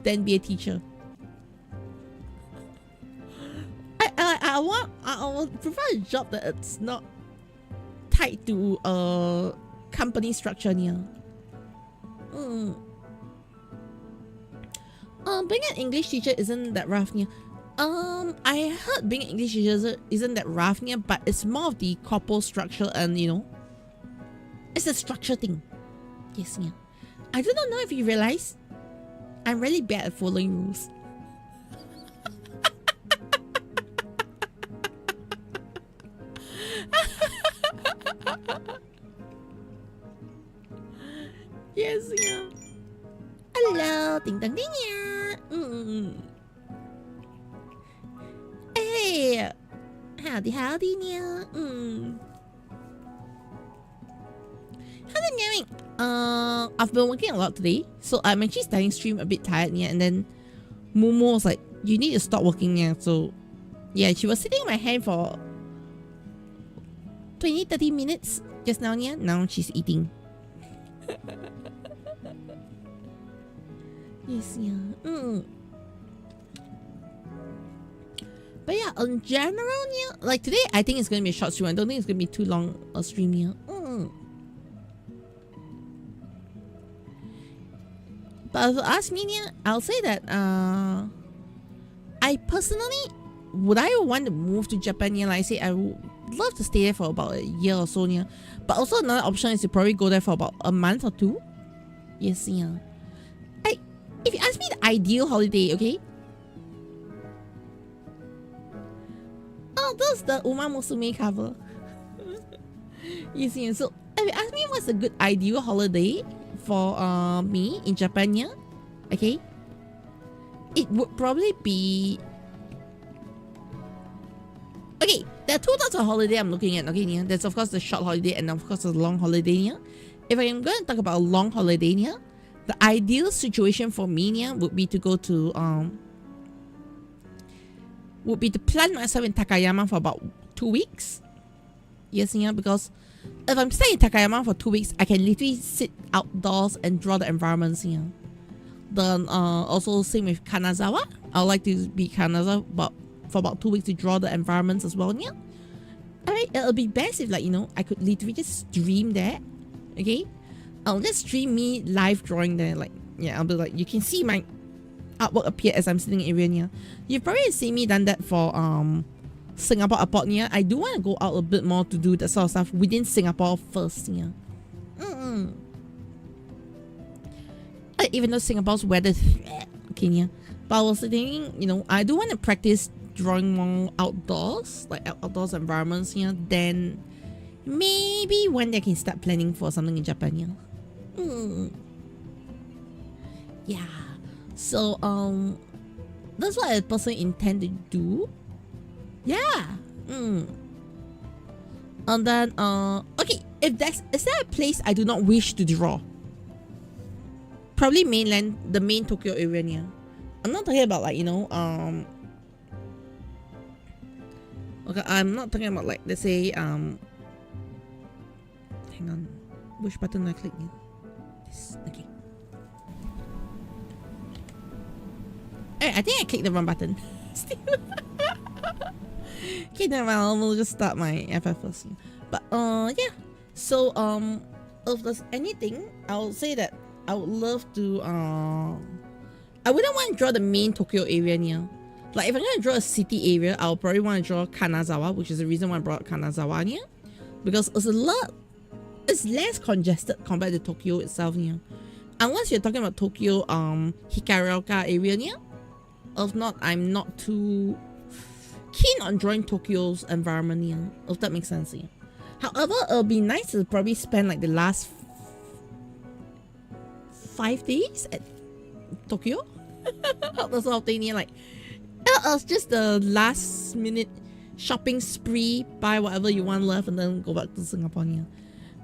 than be a teacher. I would prefer a job that it's not tied to a company structure, yeah. Being an English teacher isn't that rough, yeah. I heard being an English teacher isn't that rough, yeah, but it's more of the corporal structure and, you know, it's a structure thing. Yes, yeah. I do not know if you realize I'm really bad at following rules. Yes, yeah. Hello, ding dong ding, yeah. Hey, howdy, yeah. How's it going? I've been working a lot today, so I'm actually starting stream a bit tired, yeah. And then Momo was like, "You need to stop working, yeah." So, yeah, she was sitting in my hand for 20-30 minutes just now, yeah. Now she's eating. Yes, yeah. But yeah, in general, yeah, like today, I think it's gonna be a short stream. I don't think it's gonna be too long a stream, yeah. But if you ask me, yeah, I'll say that I personally, would I want to move to Japan? Yeah, like I say, I would love to stay there for about a year or so, yeah. But also another option is to probably go there for about a month or two. Yes, yeah. If you ask me the ideal holiday, okay? Oh, that's the Uma Musume cover. You see, so if you ask me what's a good ideal holiday for me in Japan, yeah, okay, it would probably be, okay, there are two types of holiday I'm looking at, okay, yeah. There's of course the short holiday and of course the long holiday, yeah. If I'm going to talk about a long holiday, yeah, the ideal situation for me, yeah, would be to go to would be to plant myself in Takayama for about 2 weeks. Yes, yeah, because if I'm staying in Takayama for 2 weeks, I can literally sit outdoors and draw the environments here. Then also same with Kanazawa. I would like to be Kanazawa for about 2 weeks to draw the environments as well. Yeah. Alright, it'll be best if, like, you know, I could literally just stream there. Okay. I'll just stream me live drawing there. Like, yeah, I'll be like, you can see my artwork appear as I'm sitting in Irania. You've probably seen me done that for Singapore Airport. Yeah. I do want to go out a bit more to do that sort of stuff within Singapore first. Yeah. Even though Singapore's weather, okay, yeah. But I was thinking, you know, I do want to practice drawing more outdoors, like outdoors environments here. Then maybe one day I can start planning for something in Japan. Yeah. Yeah. So that's what I personally intend to do. Yeah. And then okay, is there a place I do not wish to draw? Probably mainland, the main Tokyo area. Yeah. I'm not talking about, like, you know, okay, I'm not talking about, like, let's say hang on, which button I click? This, okay. Alright, I think I clicked the wrong button. Okay, never mind, we'll just start my FF first. But yeah. So if there's anything, I'll say that I would love to I wouldn't want to draw the main Tokyo area near. Like, if I'm going to draw a city area, I'll probably want to draw Kanazawa, which is the reason why I brought Kanazawa near. Because it's less congested compared to Tokyo itself near. Unless you're talking about Tokyo, Hikaruoka area near. If not, I'm not too keen on drawing Tokyo's environment near. If that makes sense here. However, it'll be nice to probably spend like the last 5 days at Tokyo. That sort of thing near, like, it was just the last minute shopping spree, buy whatever you want left and then go back to Singapore. Yeah.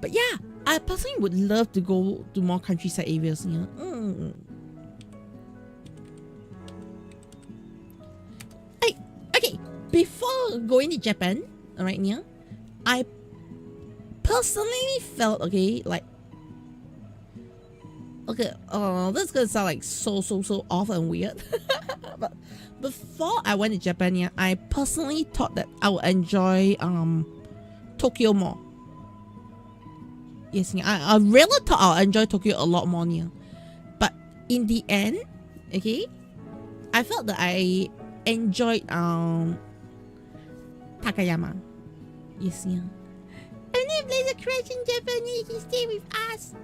But yeah, I personally would love to go to more countryside areas. Yeah. Okay, before going to Japan, right now, I personally felt, okay, like, okay, that's gonna sound like so off and weird. But before I went to Japan, yeah, I personally thought that I would enjoy Tokyo more. Yes, yeah, I really thought I would enjoy Tokyo a lot more. Yeah. But in the end, okay, I felt that I enjoyed Takayama. Yes, yeah. And if there's a crash in Japan, you can stay with us.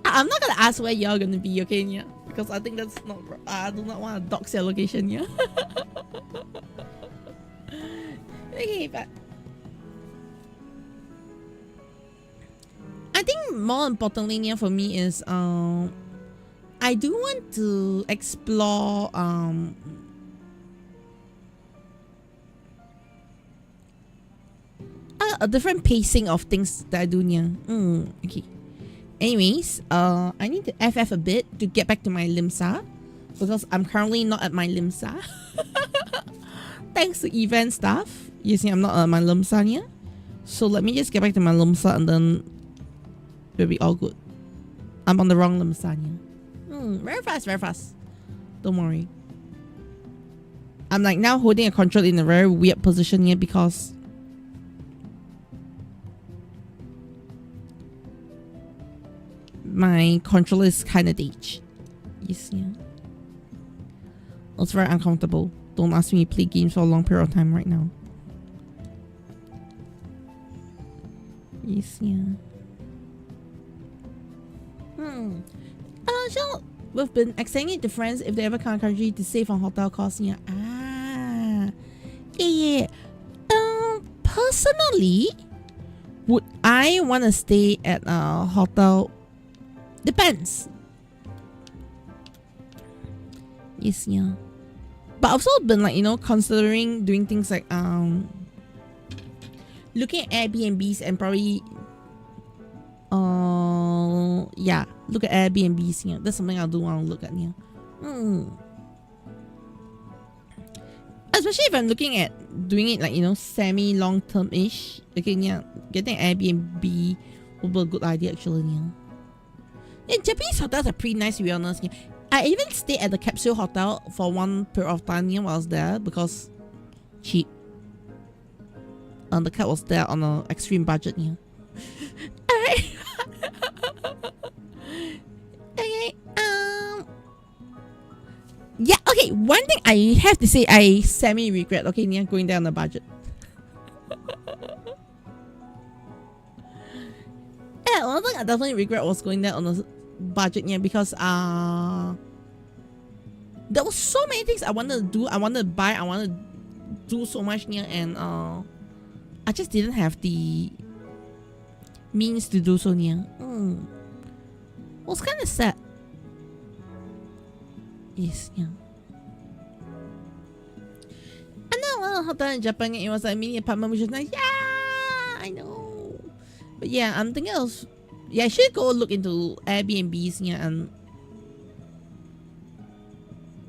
I'm not gonna ask where you're gonna be, okay, yeah? Because I think that's not. I do not want to dox your location, yeah. Okay, but I think more importantly, yeah, for me is I do want to explore a different pacing of things that I do here. Okay. Anyways, I need to FF a bit to get back to my Limsa because I'm currently not at my Limsa. Thanks to event stuff. You see, I'm not at my Limsa here. So let me just get back to my Limsa and then we'll be all good. I'm on the wrong Limsa here. Very fast. Don't worry. I'm like now holding a control in a very weird position here because my controller is kind of aged. Yes, yeah. It's very uncomfortable. Don't ask me to play games for a long period of time right now. Yes, yeah. So we've been extending it to friends if they ever come to country to save on hotel costs. Yeah. Yeah. Personally, would I want to stay at a hotel? Depends. Yes, yeah. But I've also been like, you know, considering doing things like looking at Airbnbs and probably yeah, look at Airbnbs. Yeah, that's something I do want to look at. Yeah. especially if I'm looking at doing it like, you know, semi long term ish. Okay, yeah, getting Airbnb would be a good idea actually. Yeah, Japanese hotels are pretty nice to be honest. Yeah. I even stayed at the capsule hotel for one period of time while I was there because cheap. The cat was there on an extreme budget. Yeah. Alright. Okay. Yeah. Okay. One thing I have to say, I semi regret. Okay, yeah, going there on a budget. Yeah, one thing I definitely regret was going there on a budget. Yeah, because there were so many things I wanted to do. I wanted to buy. I wanted to do so much. Yeah, and I just didn't have the means to do so. Yeah. It was kind of sad. Yes, yeah. And then one hotel in Japan, it was like a mini apartment, which was nice. Yeah, I know. But yeah, I'm thinking of, yeah, I should go look into Airbnbs, yeah, and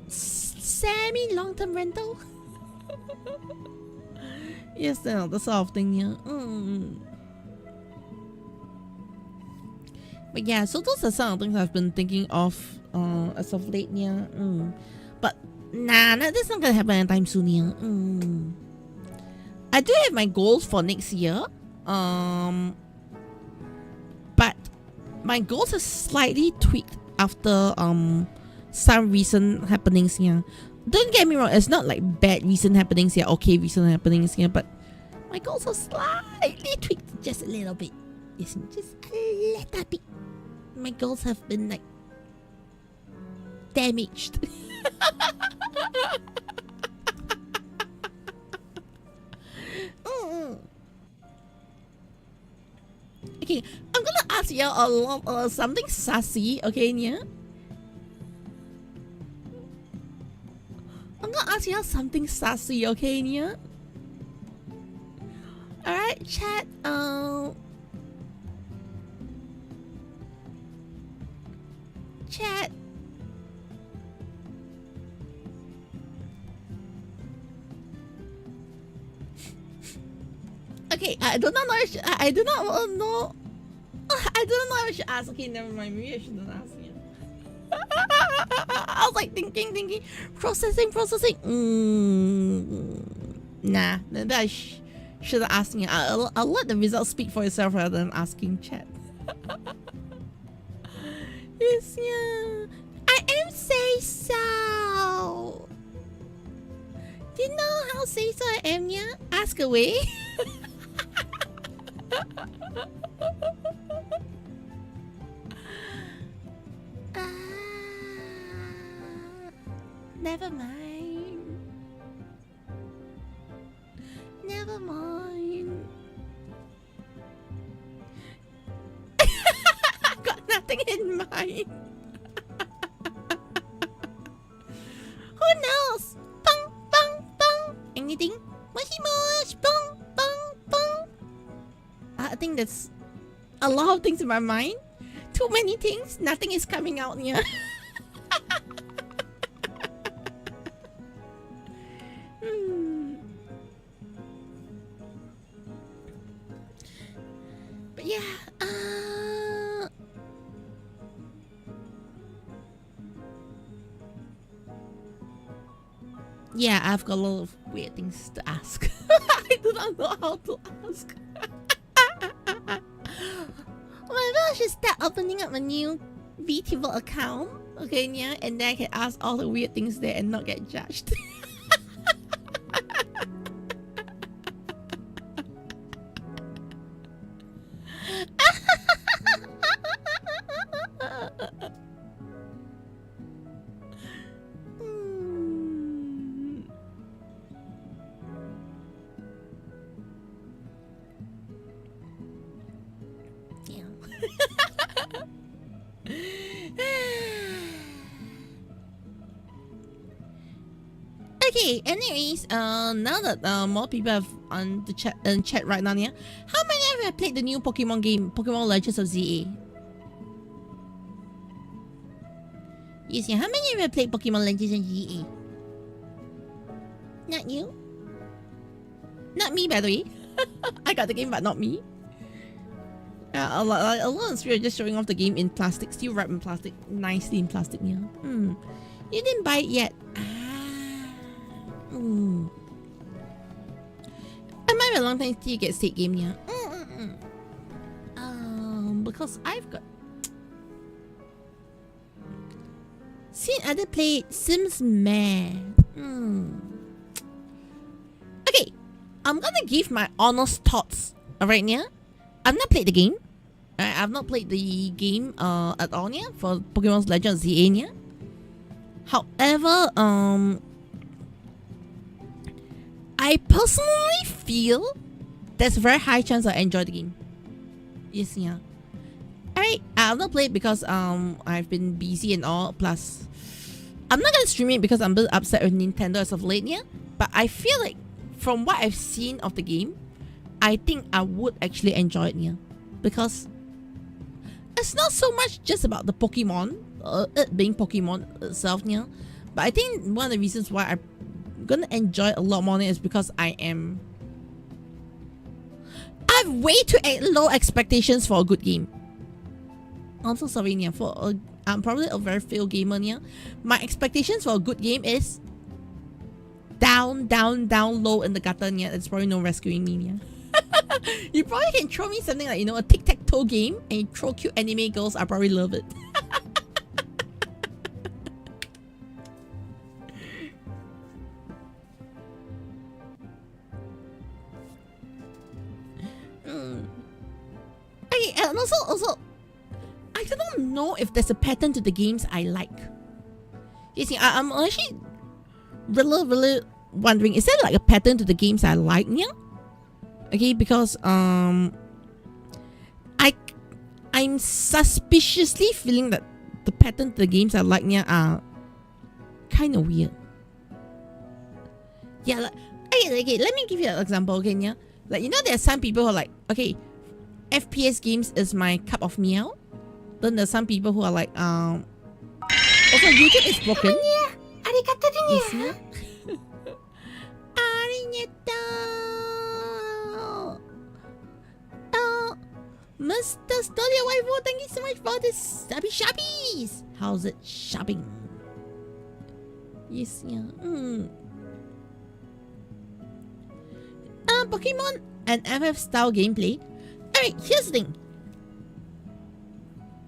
semi long-term rental. Yes, the sort of thing, yeah. But yeah, so those are some of the things I've been thinking of as of late, yeah. But nah, that's not gonna happen anytime soon, yeah. I do have my goals for next year. But my goals are slightly tweaked after some recent happenings, yeah. Don't get me wrong, it's not like bad recent happenings, yeah, okay recent happenings, yeah, but my goals are slightly tweaked just a little bit. Yes, just a little bit. My goals have been like damaged. Okay, I'm gonna ask you a lot something sassy, okay, yeah? I'm gonna ask you something sassy, okay, yeah? Alright, chat, chat. Okay, I do not know. I do not know. I don't know if I should ask. Okay, never mind. Maybe I shouldn't ask you. I was like thinking, processing. Nah, maybe I shouldn't ask you. I'll let the results speak for itself rather than asking chat. Yes, yeah. I am say so. Do you know how say so I am, yeah? Ask away. Never mind. Never mind. I've got nothing in mind. Who knows? Bong, bong, bong. Anything? Moshi bong, bong, bong. I think that's a lot of things in my mind. Too many things. Nothing is coming out here. But yeah, yeah, I've got a lot of weird things to ask. I do not know how to ask. Maybe I should start opening up a new VTuber account, okay, yeah, and then I can ask all the weird things there and not get judged. Okay, anyways, now that more people have on the chat right now, yeah, how many of you have played the new Pokemon game, Pokemon Legends of ZA? Yes, yeah, how many of you have played Pokemon Legends of ZA? Not you. Not me, by the way. I got the game, but not me. A lot of streamers are just showing off the game in plastic, still wrapped in plastic, nicely in plastic. Yeah. You didn't buy it yet. I might have a long time till you get state game. Yeah. Because I've got seen other play it, seems meh. Okay, I'm gonna give my honest thoughts right now. I've not played the game. I've not played the game at all yeah, for Pokemon Legends ZA yeah. However, I personally feel there's a very high chance I enjoy the game. Yes, yeah. Alright, I've not played because I've been busy and all. Plus, I'm not gonna stream it because I'm a bit upset with Nintendo as of late yeah. But I feel like from what I've seen of the game, I think I would actually enjoy it yeah. Because it's not so much just about the Pokemon, it being Pokemon itself yeah. But I think one of the reasons why I'm gonna enjoy it a lot more is because I have way too low expectations for a good game. I'm so sorry yeah, I'm probably a very failed gamer yeah. My expectations for a good game is down low in the gutter yeah. It's probably no rescuing me yeah. You probably can throw me something like, you know, a tic-tac-toe game and you throw cute anime girls, I probably love it. Okay, and also I don't know if there's a pattern to the games I like. You see, I'm actually really wondering, is there like a pattern to the games I like yeah? Okay, because I'm suspiciously feeling that the pattern to the games I like yeah are kind of weird. Yeah, like, okay, let me give you an example, okay, yeah? Like, you know, there are some people who are like, okay, FPS games is my cup of meow. Then there's some people who are like, also YouTube is broken. Yes, yeah? Mr. Stolia Waifu, thank you so much for this shabbies. How's it shopping? Yes, yeah. Pokemon and FF style gameplay. Alright, here's the thing.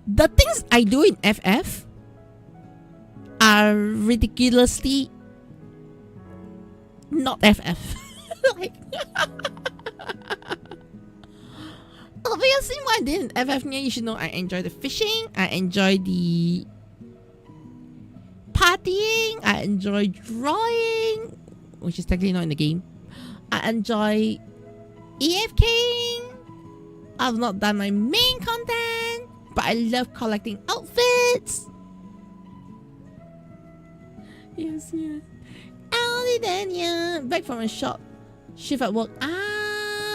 The things I do in FF are ridiculously not FF. Like, obviously, what I did in FF, you should know I enjoy the fishing, I enjoy the partying, I enjoy drawing, which is technically not in the game. I enjoy EFKing. I've not done my main content, but I love collecting outfits. Yes, yeah. Only then, yeah. Back from a short shift at work.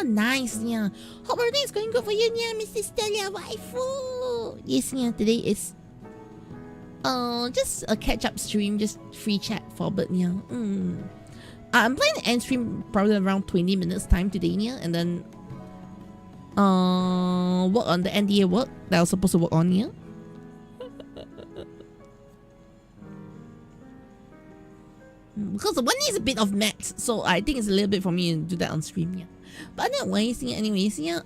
Nice, yeah. Hope everything is going good for you, yeah, Mr. Stella Waifu. Yes, yeah. Today is just a catch-up stream, just free chat for a bit, yeah. I'm playing the end stream probably around 20 minutes time today, yeah, and then work on the NDA work that I was supposed to work on, yeah. Because the one needs a bit of maths, so I think it's a little bit for me to do that on stream, yeah. But anyways, yeah,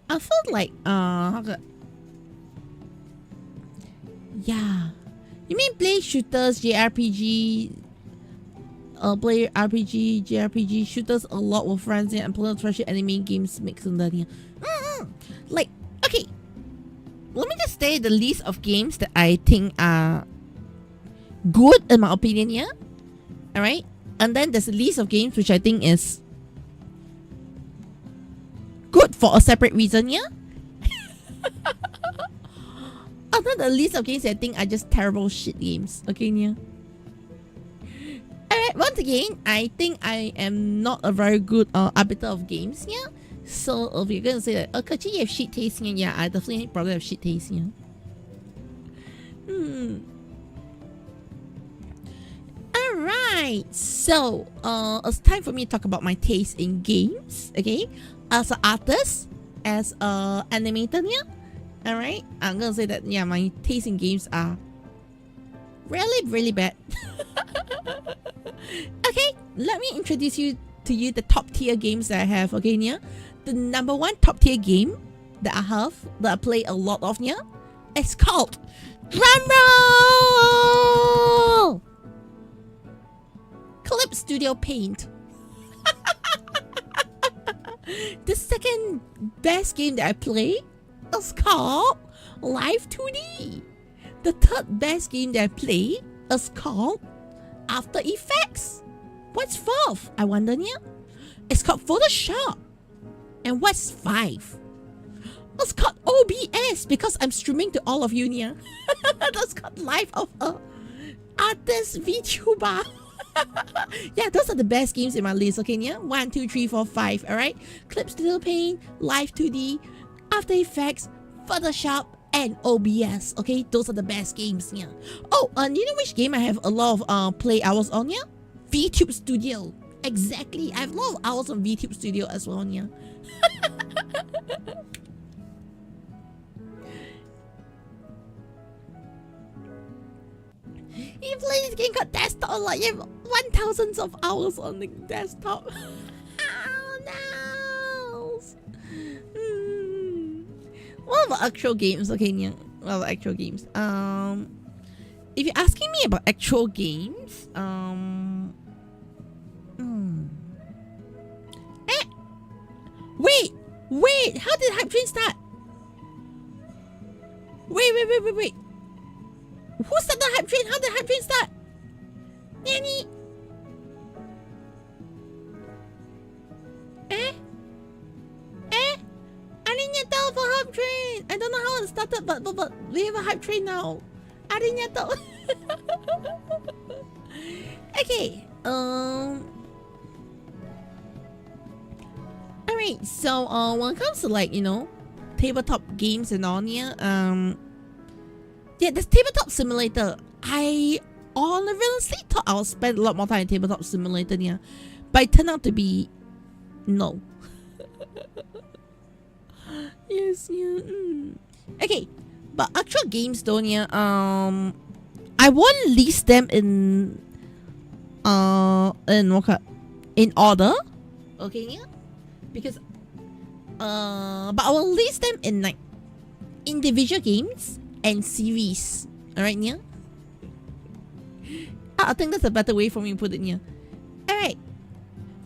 I felt like yeah. You mean play shooters, JRPG, play RPG, JRPG, shooters a lot with friends, yeah, and play treasure anime games mixed in that, yeah. Like, okay, let me just say the list of games that I think are good in my opinion, yeah. Alright? And then there's a list of games which I think is good for a separate reason, yeah. Other than the list of games I think are just terrible shit games. Okay, yeah. Alright, once again, I think I am not a very good arbiter of games, yeah. So if you're gonna say that, oh, Kachi, you have shit taste, yeah, I definitely probably have shit taste, yeah. Alright, so it's time for me to talk about my taste in games, okay? As an artist, as an animator, yeah? Alright, I'm gonna say that, yeah, my taste in games are really, really bad. Okay, let me introduce to you the top tier games that I have, okay, yeah? The number one top tier game that I have, that I play a lot of, yeah? It's called drumroll! Clip Studio Paint. The second best game that I play is called Live 2D. The third best game that I play is called After Effects. What's fourth? I wonder, yeah? It's called Photoshop. And what's five? It's called OBS because I'm streaming to all of you, yeah? That's called Live of a Artist VTuber. Yeah, those are the best games in my list, okay, yeah? 1, 2, 3, 4, 5, alright? Clip Studio Paint, Live 2D, After Effects, Photoshop, and OBS, okay? Those are the best games, yeah. Oh, and you know which game I have a lot of play hours on, yeah? VTube Studio. Exactly. I have a lot of hours on VTube Studio as well, yeah. You play this game called desktop, like you have 1,000 of hours on the desktop. Oh no! What about actual games? Okay, yeah. What about actual games? If you're asking me about actual games, Wait! How did Hype Train start? Wait! Who started the Hype Train? How did Hype Train start? Nanny? I didn't tell for Hype Train. I don't know how it started, but we have a Hype Train now. I didn't tell. Okay. Alright, so when it comes to, like, you know, tabletop games and all, yeah, this Tabletop Simulator, I honestly thought I would spend a lot more time in Tabletop Simulator, yeah, but it turned out to be no. Yes, yeah. Okay, but actual games though, yeah, I won't list them in order, okay, yeah, because but I will list them in like individual games and series. Alright, yeah? I think that's a better way for me to put it, yeah. Alright.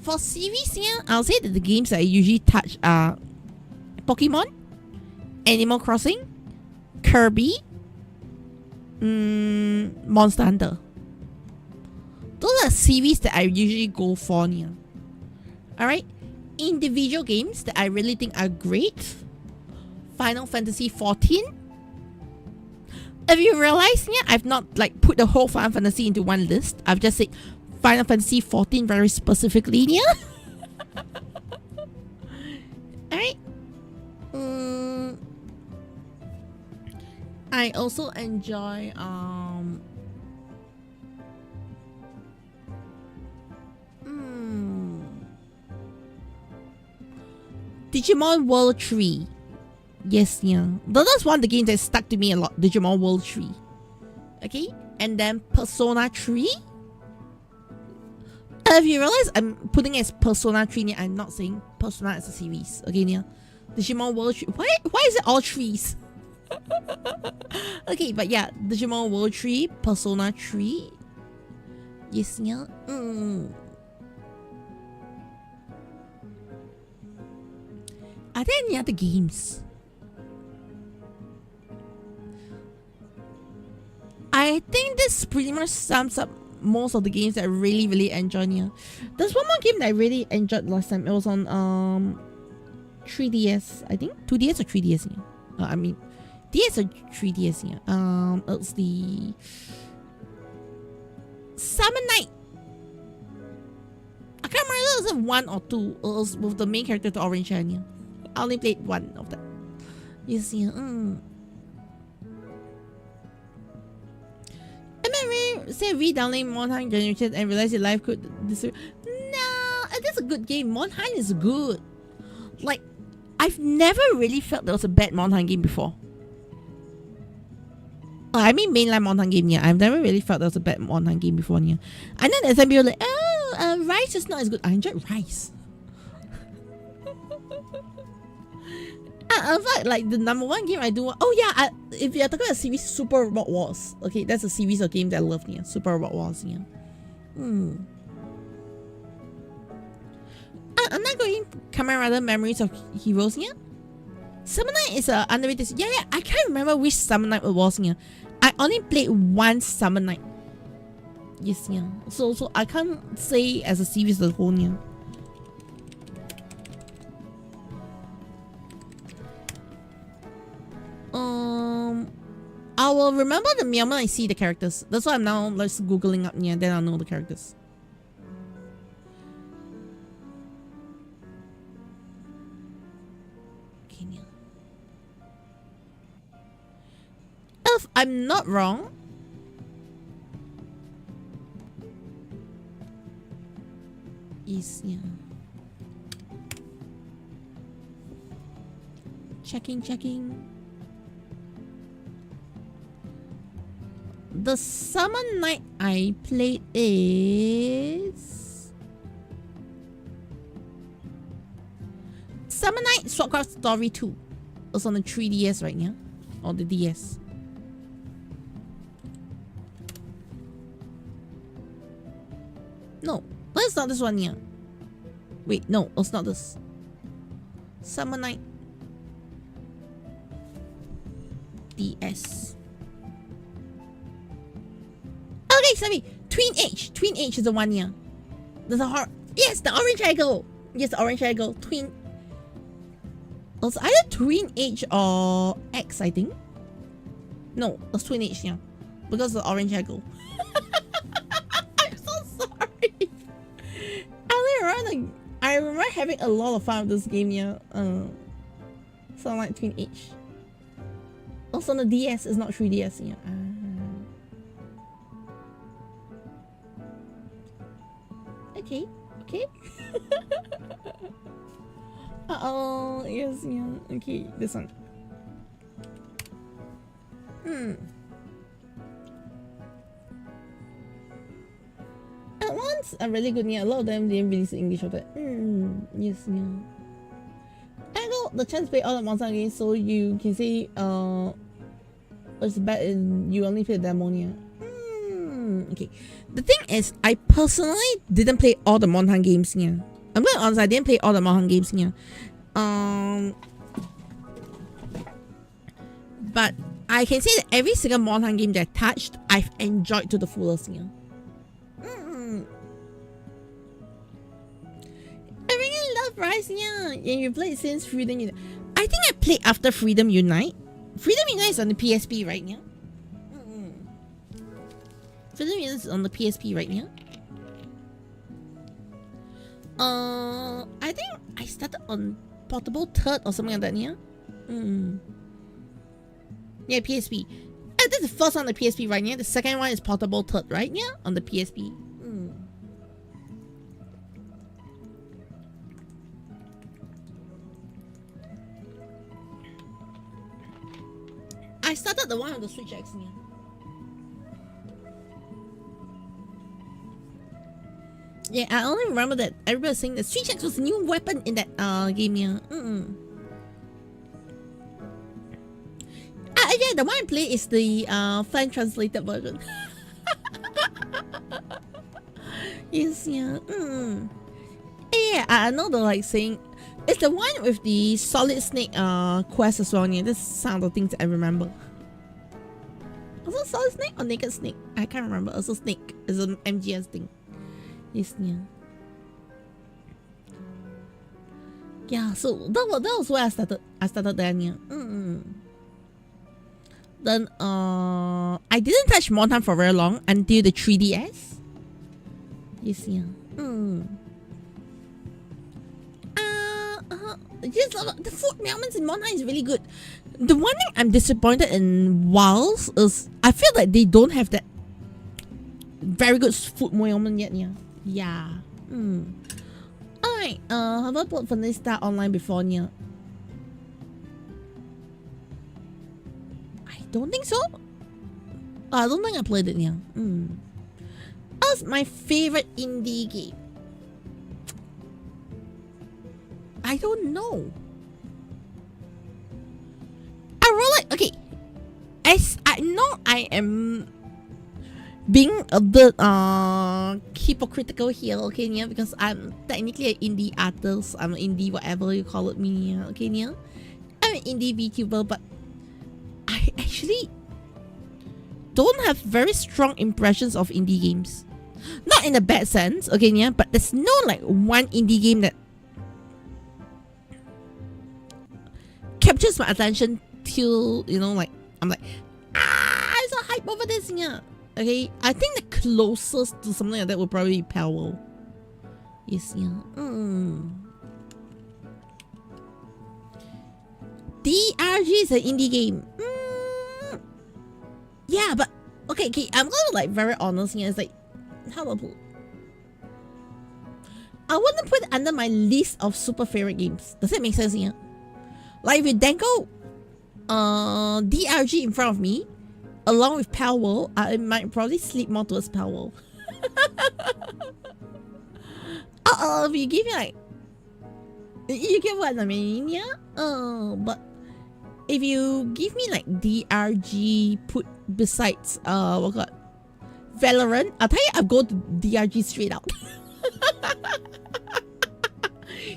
For series, yeah, I'll say that the games that I usually touch are Pokemon, Animal Crossing, Kirby, Monster Hunter. Those are series that I usually go for, yeah. Alright. Individual games that I really think are great. Final Fantasy 14. If you realize, yeah, I've not like put the whole Final Fantasy into one list. I've just said Final Fantasy 14 very specifically, yeah. Alright. I also enjoy Digimon World 3. Yes, yeah. That's one of the games that stuck to me a lot. Digimon World 3. Okay? And then Persona 3. If you realize I'm putting it as Persona 3, yeah, I'm not saying Persona as a series. Okay, yeah. Digimon World 3. Why is it all trees? Okay, but yeah. Digimon World 3. Persona 3. Yes, yeah. Are there any other games? I think this pretty much sums up most of the games that I really, really enjoyed here. There's one more game that I really enjoyed last time. It was on 3DS, I think. 2DS or 3DS here? I mean, DS or 3DS here. It's the Summer Night. I can't remember if it was 1 or 2. It was with the main character, the orange hair here. I only played one of them. You see, say re-downloading Monhan Generation and realize your life could disappear. No, it is a good game. Monhan is good. Like, I've never really felt there was a bad Monhan game before. I mean mainline Monhan game, yeah. I've never really felt there was a bad Monhan game before, yeah. I know that some people are like, oh, Rise is not as good. I enjoyed Rise. I felt like the number one game I do. Oh yeah, if you're talking about a series, Super Robot Wars. Okay, that's a series of games that I love, yeah. Super Robot Wars, yeah. I'm not going Kamen Rider Memories of Heroes, yeah. Summer Night is a underrated. Yeah, I can't remember which Summer Night it was, yeah. I only played one Summer Night. Yes, yeah. So I can't say as a series as a whole, yeah. I will remember the moment I see the characters. That's why I'm now just googling up, yeah. Then I'll know the characters. Okay, yeah. If I'm not wrong, is yeah. Checking. The Summer Night I played is Summer Night Swordcraft Story 2. It's on the 3DS right now. Or the DS. No, it's not this one here. Wait, no, it's not this. Summer Night DS. Okay, sorry. Twin Age is the one here. There's a heart. Yes, the orange eagle. Yes, the orange eagle. Twin. It's either Twin Age or X, I think. No, it's Twin Age, yeah. Because of the orange eagle. I'm so sorry. I remember having a lot of fun with this game, yeah. So like Twin Age. Also on the DS, it's not 3DS, yeah. Okay. Uh-oh, yes, yeah. Okay, this one. At once, a really good, yeah. A lot of them didn't release English of that. Yes, yeah. I got the chance to play all the Monster games, so you can say, it's bad and you only play the demo, yeah. Okay. The thing is, I personally didn't play all the Monhan games here. I'm being honest, I didn't play all the Monhan games here. But I can say that every single Monhan game that I touched, I've enjoyed to the fullest here. I really love Rise, yeah. And you played since Freedom Unite. I think I played after Freedom Unite. Freedom Unite is on the PSP right now. Freedom Unite is on the PSP right now. I think I started on Portable Third or something like that, yeah. Yeah, PSP. This is the first one on the PSP right now. The second one is Portable Third right now on the PSP. I started the one on the Switch X, yeah. Yeah, I only remember that everybody was saying that Switch X was a new weapon in that game, yeah. Yeah, the one I play is the fan translated version. Yes, yeah. Yeah, I know they're like saying it's the one with the Solid Snake quest as well, yeah. This is some of the things I remember. Also Solid Snake or Naked Snake? I can't remember. Also Snake is an MGS thing. Yes, yeah. Yeah, so that was where I started then, yeah. Then I didn't touch Monhan for very long until the 3DS. Yes, yeah. Just the food elements in Monhan is really good. The one thing I'm disappointed in Wilds is I feel like they don't have that. very good food moment yet, yeah. Yeah. Alright, have I played Vanilla online before, yeah? I don't think so. I don't think I played it, yeah. That's my favorite indie game. I don't know. I really okay. As I know, I am being a bit hypocritical here, okay, yeah, because I'm technically an indie artist. I'm an indie whatever you call it me, yeah, okay, yeah. I'm an indie VTuber, but I actually don't have very strong impressions of indie games. Not in a bad sense, okay, yeah, but there's no like one indie game that captures my attention till, you know, like I'm like, I'm so hype over this, yeah. Okay, I think the closest to something like that would probably be Power. Yes, yeah. DRG is an indie game. Yeah, but okay, I'm gonna like very honest here. It's like, how do I put? I wouldn't put it under my list of super favorite games. Does that make sense here? Like with Deco, DRG in front of me, along with Power, I might probably sleep more towards Power. If you give me like, you get what I mean, yeah? But if you give me like DRG put besides, Valorant, I'll tell you, I'll go to DRG straight out.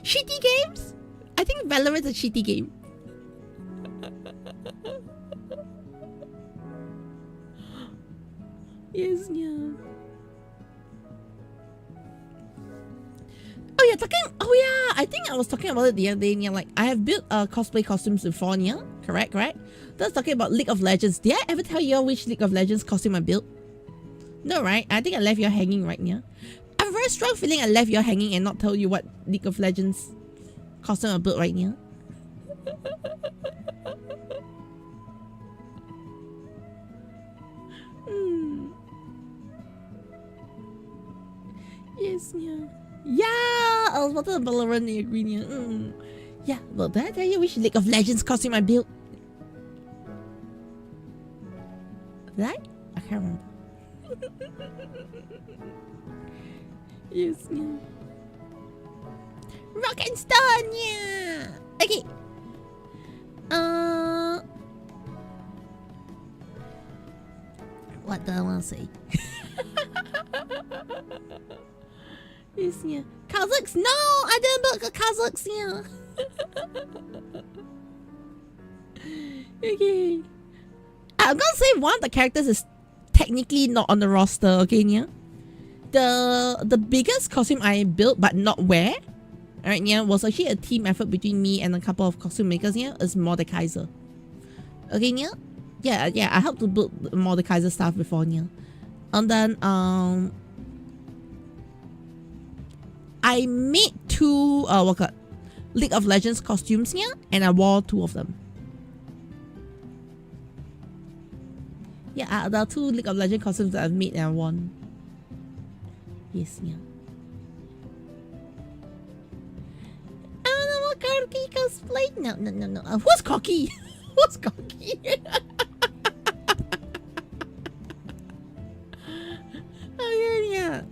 Shitty games? I think Valorant's a shitty game. Yes, yeah. Oh, you're talking. Oh, yeah. I think I was talking about it the other day. Yeah, like I have built cosplay costumes before. Yeah, correct. That's talking about League of Legends. Did I ever tell you which League of Legends costume I built? No, right? I think I left you hanging right now. I have a very strong feeling I left you hanging and not tell you what League of Legends costume I built right now. Yes, yeah. Yeah, I was about to Valorant the green, yeah. Yeah, well, did I tell you which League of Legends costume I built? Did I? I can't remember. Yes, yeah. Rock and Stone, yeah. Okay. What do I want to say? Yes, yeah. Kazakhs? No, I didn't build Kazakhs, yeah. Okay. I'm gonna say one of the characters is technically not on the roster, okay, yeah. The biggest costume I built but not wear, alright, yeah, was actually a team effort between me and a couple of costume makers, yeah, is Mordekaiser. Okay, yeah? Yeah, I helped to build Mordekaiser stuff before, yeah. And then, I made two, League of Legends costumes, yeah, and I wore 2 of them. Yeah, there are 2 League of Legends costumes that I've made and I won. Yes, yeah. I don't know what Corky cosplay. No. Who's Corky? Who's Corky? Oh, yeah.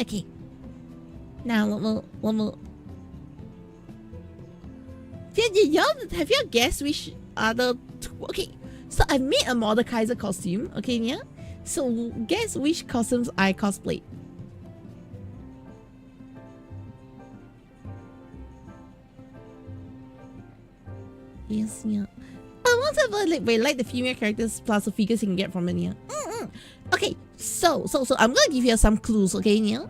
Okay. Now, one more. Have you guessed which other 2? Okay, so I made a Mordekaiser costume. Okay, yeah. So guess which costumes I cosplayed. Yes, yeah. Once I've like the female characters plus the figures you can get from it, yeah. Okay, so I'm gonna give you some clues, okay, yeah.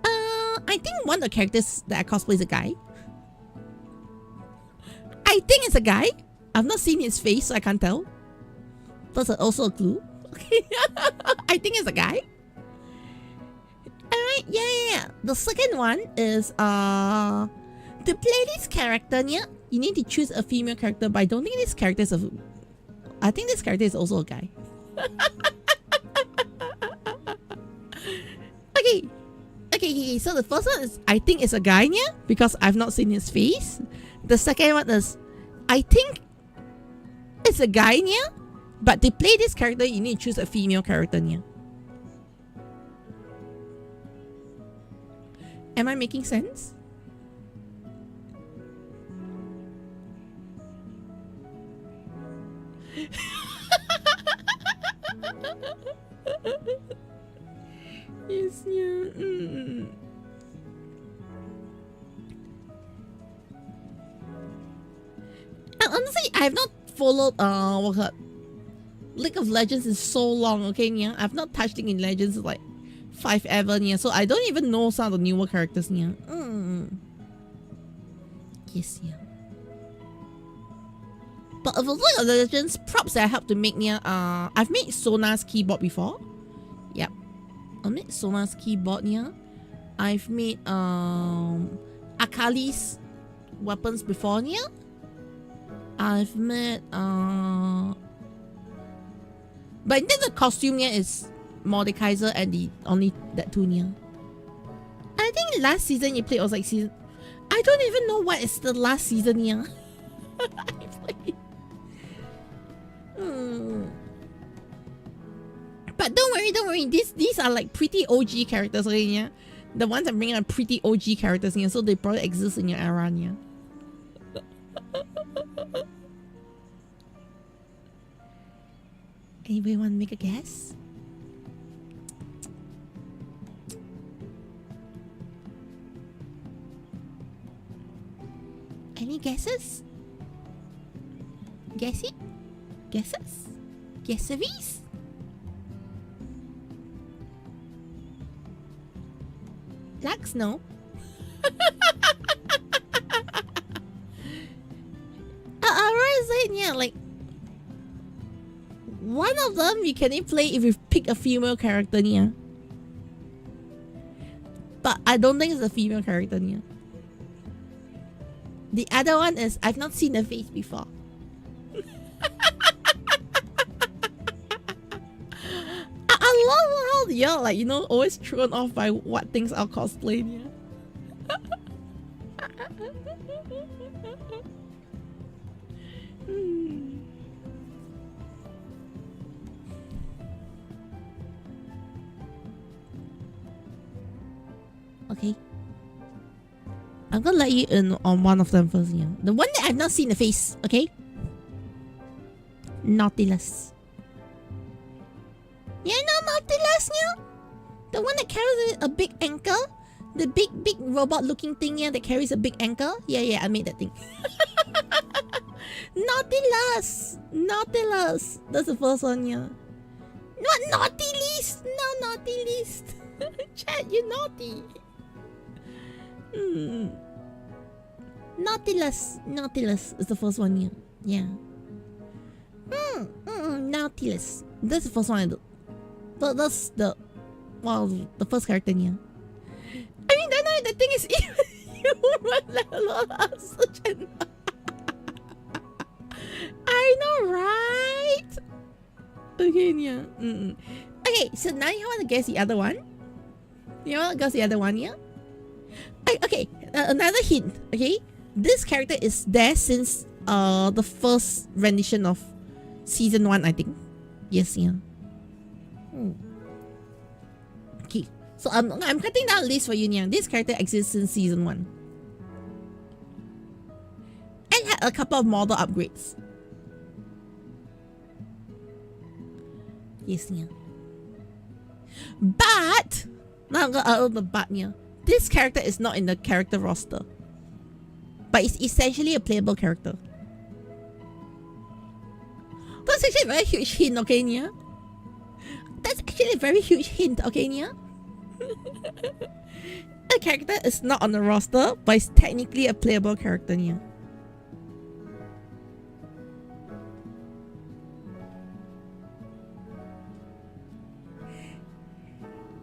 I think one of the characters that I cosplay is a guy. I think it's a guy. I've not seen his face, so I can't tell. That's also a clue. Okay, I think it's a guy. Alright, yeah. The second one is to play this character, yeah, you need to choose a female character, but I don't think this character is a I think this character is also a guy. Okay, so the first one is, I think it's a guy here because I've not seen his face. The second one is, I think it's a guy here, but to play this character, you need to choose a female character here. Am I making sense? Yes, yeah. And honestly, I have not followed League of Legends in so long, okay, yeah. I've not touched it in Legends like 5 ever, yeah. So I don't even know some of the newer characters, yeah. Yes, yeah. But of League of Legends props that I helped to make, yeah, I've made Sona's keyboard before. Yep. I made Sona's keyboard, yeah. I've made Akali's weapons before, yeah. I've made but then the costume, yeah, is Mordekaiser and the only that two, yeah. I think last season you played was like season, I don't even know what is the last season, yeah. I played. But don't worry, these are like pretty OG characters, okay, yeah. The ones I'm bringing are pretty OG characters, yeah, so they probably exist in your era, yeah. Anybody want to make a guess? Any guesses? Guessy? Guesses? Guesseries? Lux, no. Where is it? Yeah, like one of them you can play if you pick a female character, yeah. But I don't think it's a female character, yeah. The other one is I've not seen the face before. I love how you're like, you know, always thrown off by what things are cosplaying, yeah. Okay. I'm gonna let you in on one of them first, yeah. The one that I've not seen the face, okay? Nautilus. Yeah, no, Nautilus, yeah? The one that carries a big anchor? The big robot looking thing, yeah, that carries a big anchor? Yeah, I made that thing. Nautilus! Nautilus! That's the first one, yeah. Not naughty list! No, naughty list! Chat, you naughty! Nautilus is the first one, yeah. Nautilus. That's the first one I do. That's the first character, yeah. I mean, the thing is, even human level oxygen. I know, right? Okay, yeah. Okay, so now you want to guess the other one? You want to guess the other one, yeah? Okay, another hint, okay? This character is there since the first rendition of season 1, I think. Yes, yeah. Okay, so I'm cutting down a list for you, yeah. This character exists since season 1. And had a couple of model upgrades. Yes, yeah. But now I'm gonna add the but, yeah. This character is not in the character roster, but it's essentially a playable character. That's actually a very huge hint, okay, Nia? That's actually a very huge hint, okay, Nia? The character is not on the roster, but it's technically a playable character, Nia.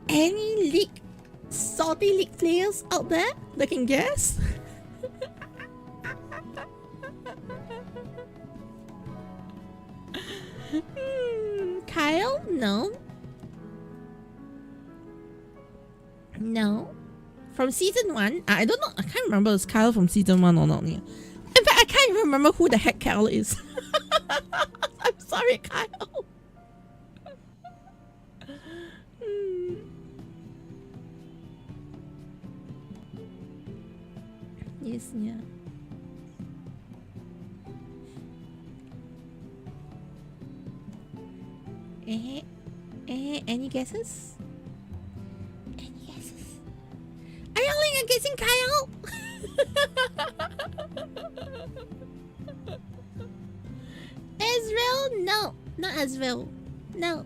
Any league, salty league players out there that can guess? Kyle? No. No. From season 1? I don't know. I can't remember if it's Kyle from season 1 or not. Yeah. In fact, I can't even remember who the heck Kyle is. I'm sorry, Kyle. Yes, yeah. Any guesses? Any guesses? Are you only guessing Kyle? Ezreal? No, not Ezreal. No.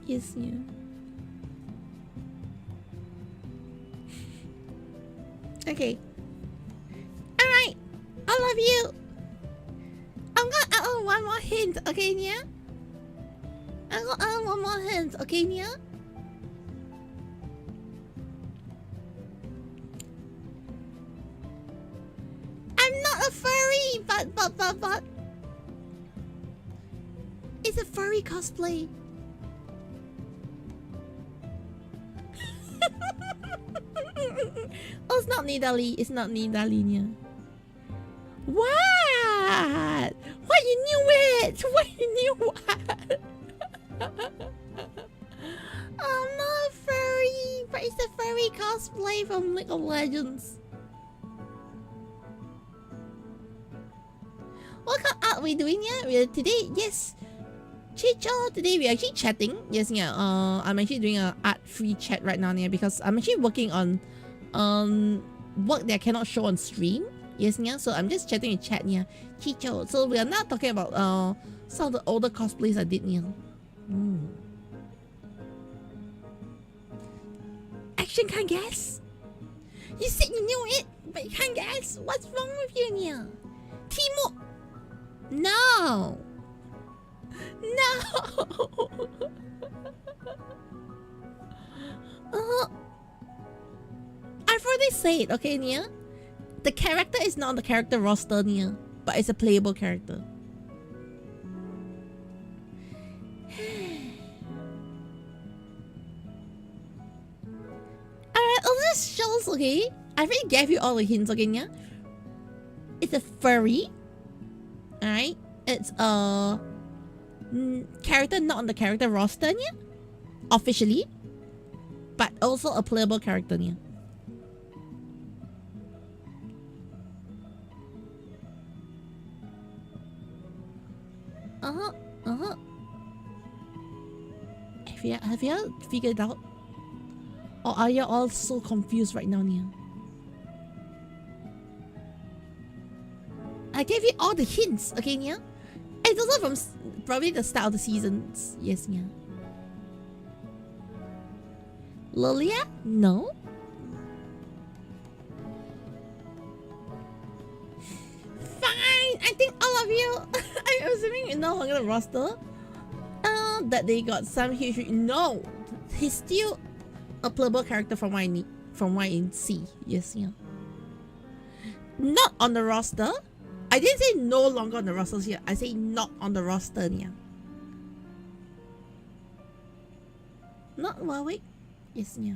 Yes, yeah. Okay. Alright. I love you. I'm gonna add one more hint, okay, Nia? I'm gonna add one more hint, okay, Nia? I'm not a furry, but. It's a furry cosplay. Oh, it's not Nidalee. It's not Nidalee, Nia. What? Why you knew it? Why you knew what? I'm not a furry, but it's a furry cosplay from League of Legends. What kind of art are we doing here? Today, yes. Chicho, today we're actually chatting. Yes, yeah. I'm actually doing a art-free chat right now, yeah, because I'm actually working on work that I cannot show on stream. Yes, yeah. So I'm just chatting in chat, yeah. Chicho. So we are not talking about some of the older cosplays I did, yeah. Action can't guess. You said you knew it, but you can't guess. What's wrong with you, Nia? Timo. No. No. I've already said, okay, Nia? The character is not on the character roster, Nia, but it's a playable character. Alright, all this shows, okay? I already gave you all the hints, okay, Nia? It's a furry. Alright? It's a character not on the character roster, Nia? Officially. But also a playable character, Nia. Have you figured it out? Or are you all so confused right now, Nia? I gave you all the hints, okay, Nia? It's also from probably the start of the seasons. Yes, Nia. Lilia? No? Fine! I think all of you, I'm assuming you're no longer the roster. That they got some huge... No! He's still a playable character from what I see. Yes, yeah. Not on the roster. I didn't say no longer on the roster here. I say not on the roster, yeah. Not Huawei. Yes, yeah.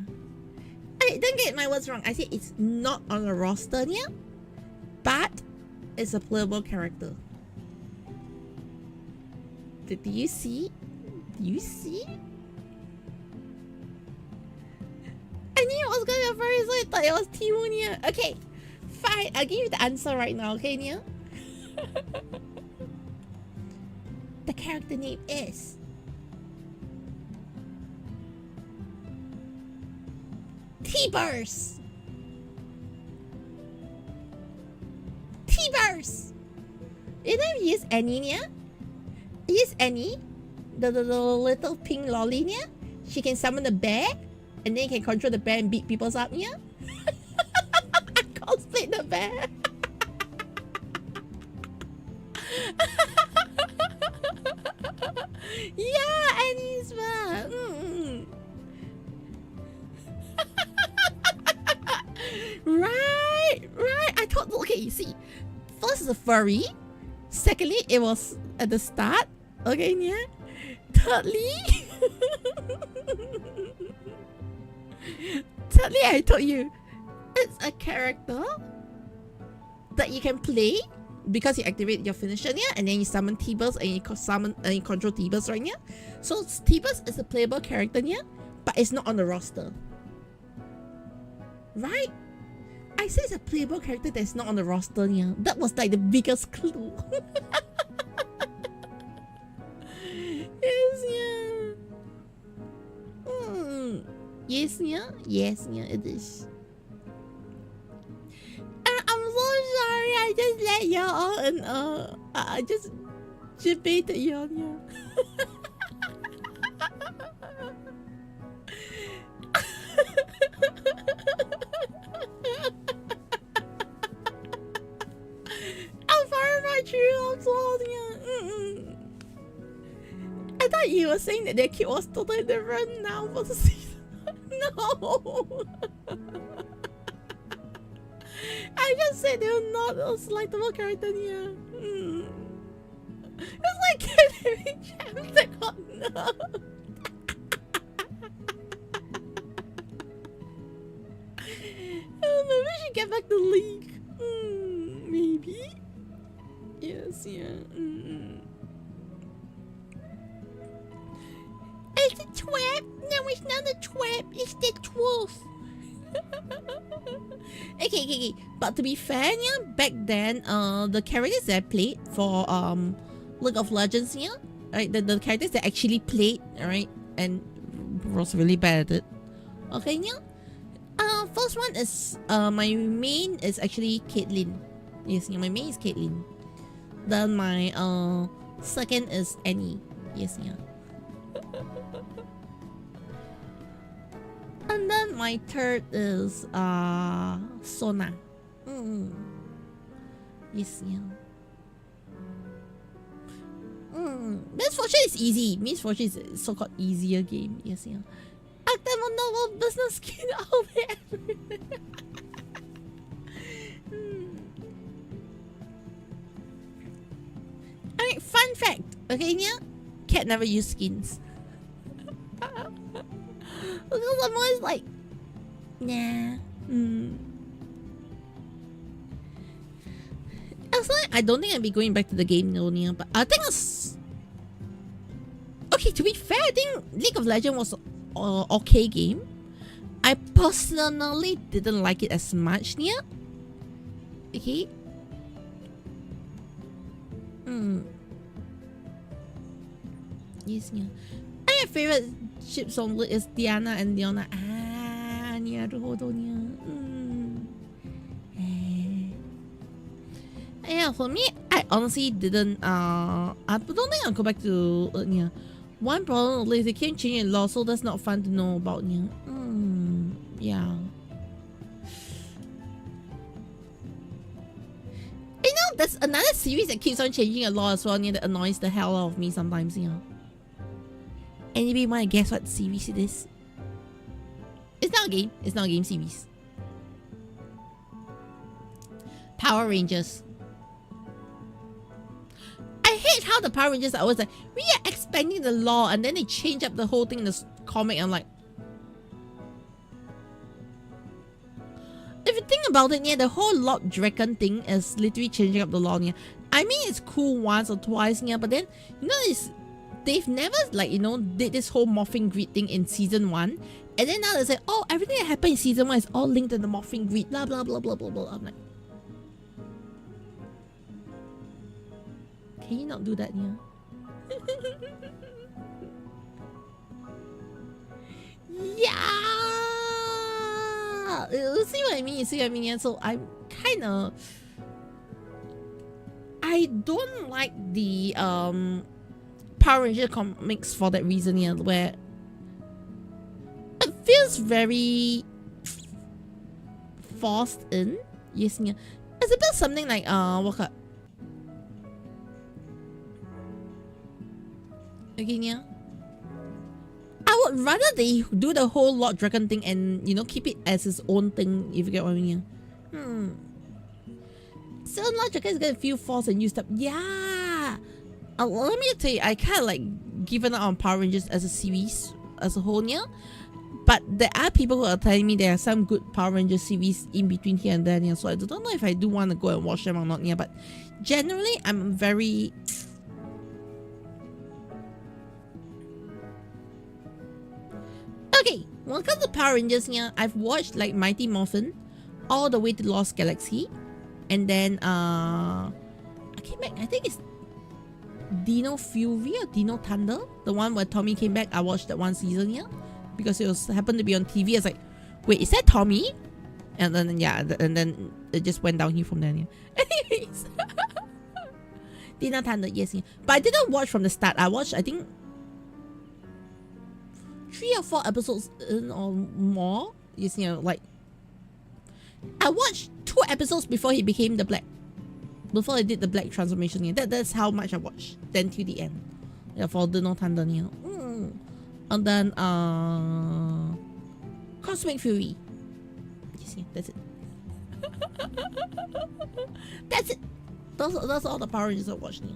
I don't get my words wrong. I say it's not on the roster, yeah. But it's a playable character. Do you see? Do you see? I knew it was gonna be a furry, so I thought it was Timo, Nia. Okay, fine. I'll give you the answer right now, okay, Nia? The character name is T-Burst. T-Burst. You know if you use Annie, Nia? Use Annie, the little pink lolly, Nia? She can summon the bear, and then you can control the bear and beat people up, Nia? I cosplayed the bear. Yeah, Annie's fun. Right. I thought, okay, you see, first is a furry. Secondly, it was at the start. Okay, yeah. Thirdly, I told you, it's a character that you can play because you activate your finisher, yeah, and then you summon T-Burst and you control T-Burst, right, yeah. So T-Burst is a playable character, yeah, but it's not on the roster, right? I say it's a playable character that's not on the roster, yeah. That was like the biggest clue. Yes, yeah. Yes, yeah. Yes, yeah, it is. I'm so sorry. I just let y'all and I just debated y'all, yeah. I'm sorry about you. I'm so yeah. I thought you were saying that their kid was totally different now for the season. No. I just said they were not a selectable character here. It's like getting gems that got nerfed. Maybe we should get back to League. Maybe. Yes, yeah. It's a trap. No, it's not a trap. It's the truth. Okay. But to be fair, yeah, back then, the characters that I played for League of Legends, yeah, right, the characters that actually played, alright, and was really bad at it. Okay, yeah. First one is my main is actually Caitlyn. Yes, yeah, my main is Caitlyn. Then my second is Annie. Yes, yeah. And then my third is Sona. Yes, yeah. Miss Fortune is easy. Miss Fortune is a so-called easier game. Yes, yeah. Active on novel business skin out there. Alright, fun fact. Okay, yeah? Cat never use skins. Because I'm always like, nah. I don't think I'll be going back to the game, no, yeah, but I think it's... Okay, to be fair, I think League of Legends was an okay game. I personally didn't like it as much, yeah. Okay. Yes, yeah. My favorite ship song is Diana and Diona. Yeah, for me, I honestly didn't. I don't think I'll go back to yeah. One problem is they keep changing law, so that's not fun to know about. Yeah. Yeah. You know, there's another series that keeps on changing a lot as well. Yeah, that annoys the hell out of me sometimes. You know. Anybody want to guess what series it is? It's not a game. It's not a game series. Power Rangers. I hate how the Power Rangers are always like, we are expanding the law, and then they change up the whole thing in the comic. I'm like, if you think about it, yeah, the whole Lord Draken thing is literally changing up the law. Yeah, I mean it's cool once or twice, yeah, but then you know this, they've never like did this whole morphing grid thing in season 1, and then now they say, oh, everything that happened in season 1 is all linked to the morphing grid, blah blah blah blah blah blah. I'm like, can you not do that, yeah? Yeah! You see what I mean? Yeah? So I'm kind of... I don't like the Power Ranger comics for that reason, yeah, where it feels very forced in. Yes, yeah. It's a bit something like what? Okay, yeah. I would rather they do the whole Lord Dragon thing and keep it as his own thing, if you get what I mean. Yeah. So Lord Dragon is gonna feel forced and used up. Yeah. let me tell you, I kind of like given up on Power Rangers as a series as a whole, yeah. But there are people who are telling me there are some good Power Rangers series in between here and there, yeah. So I don't know if I do want to go and watch them or not, yeah. But generally, I'm very... Okay, when it comes to Power Rangers, yeah, I've watched like Mighty Morphin all the way to Lost Galaxy. And then, I came back, I think it's Dino Fury or Dino Thunder. The one where Tommy came back, I watched that one season, yeah. Because it was happened to be on TV. I was like, wait, is that Tommy? And then yeah, and then it just went downhill from there. Yeah. Anyways, Dino Thunder, yes, yeah. But I didn't watch from the start. I watched, I think, 3 or 4 episodes in or more. Yes, you know, like I watched 2 episodes before he became the black. Before I did the black transformation. Yeah, that's how much I watched. Then till the end. Yeah, for Dino Thunder. Yeah. And then Cosmic Fury. Yes, yeah, that's it. That's it. That's all the Power Rangers I watched. Yeah.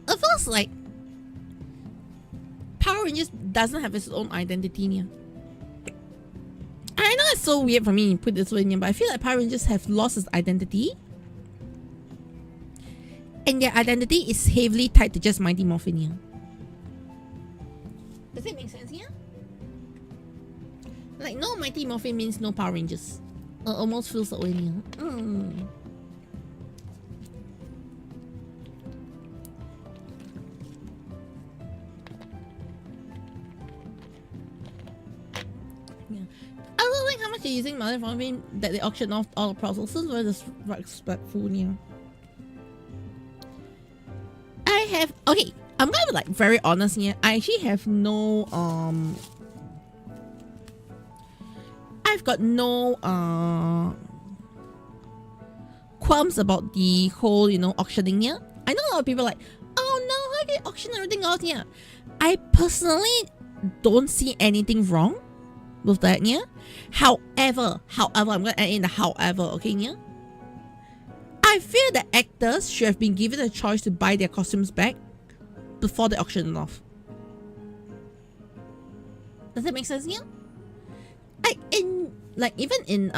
At first, like Power Rangers doesn't have its own identity. Yeah. I know it's so weird for me to put this way, but I feel like Power Rangers have lost its identity. And their identity is heavily tied to just Mighty Morphin. Yeah. Does it make sense, yeah? Like, no Mighty Morphin means no Power Rangers. Almost feels that way, yeah. I don't think how much they're using Mighty Morphin that they auction off all the processes were disrespectful, yeah. I have, okay, I'm gonna be like very honest here. I actually have no I've got no qualms about the whole, you know, auctioning here. I know a lot of people are like, oh no, how can you auction everything out here? I personally don't see anything wrong with that, yeah. However, I'm gonna add in the however, okay, yeah. I feel that actors should have been given a choice to buy their costumes back before they auction it off. Does that make sense, yeah? Even in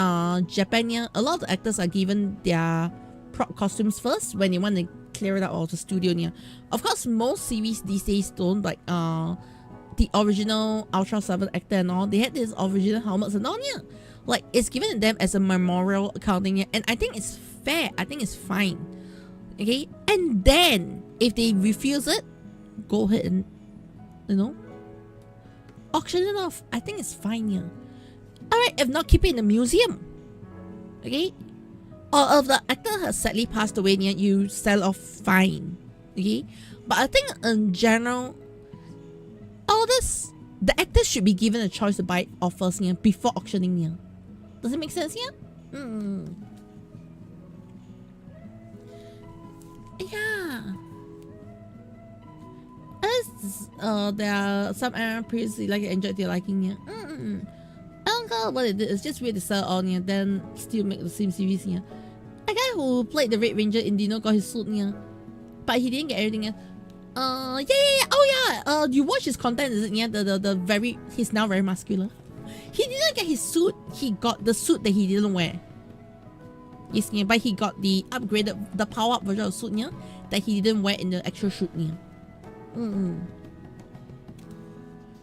Japan, yeah, a lot of the actors are given their prop costumes first when they want to clear it out of the studio, yeah. Of course, most series these days don't, like the original Ultra 7 actor and all, they had these original helmets and all, yeah. Like, it's given to them as a memorial accounting, yeah. And I think it's fair. I think it's fine. Okay? And then, if they refuse it, go ahead and, you know, auction it off. I think it's fine, yeah. Alright, if not, keep it in the museum. Okay? Or if the actor has sadly passed away, yeah, you sell off, fine. Okay? But I think in general, all this, the actors should be given a choice to buy it off first, yeah, before auctioning, yeah. Does it make sense, yeah? Yeah. As there are some previously like enjoyed their liking, yeah. I don't care what it is, it's just weird to sell on, yeah, then still make the same series, yeah. A guy who played the Red Ranger in Dino got his suit, yeah. But he didn't get everything, yeah. Yeah. Oh yeah. You watch his content, is it? Yeah. The very, he's now very muscular. He didn't get his suit. He got the suit that he didn't wear. Yes, yeah. But he got the upgraded, the power up version of suit, yeah, that he didn't wear in the actual shoot, yeah.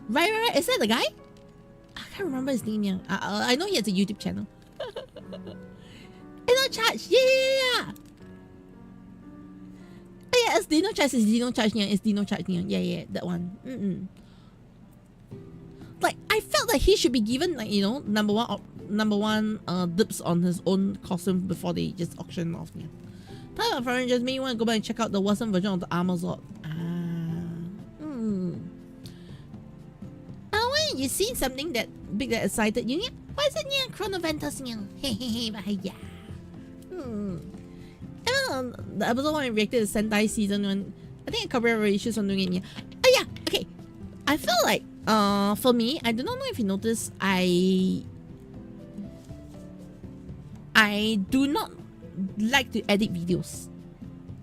Right. Is that the guy? I can't remember his name, yeah. I know he has a YouTube channel. Dino Charge. Yeah. Yeah, it's Dino Charge. It's Dino Charge. Yeah, it's Dino Charge. Yeah, that one. Like, I felt like he should be given, like, you know, number one dips on his own costume before they just auction off. Yeah. Type of Rangers made me want to go back and check out the Western version of the Armor Zord. When you seen something that big that excited you, yeah? Why is it near Chronoventus? Yeah. The episode when we reacted to Sentai season 1, I think a couple of issues on doing it, yeah. Oh yeah, okay. I feel like for me, I do not know if you noticed, I I do not like to edit videos,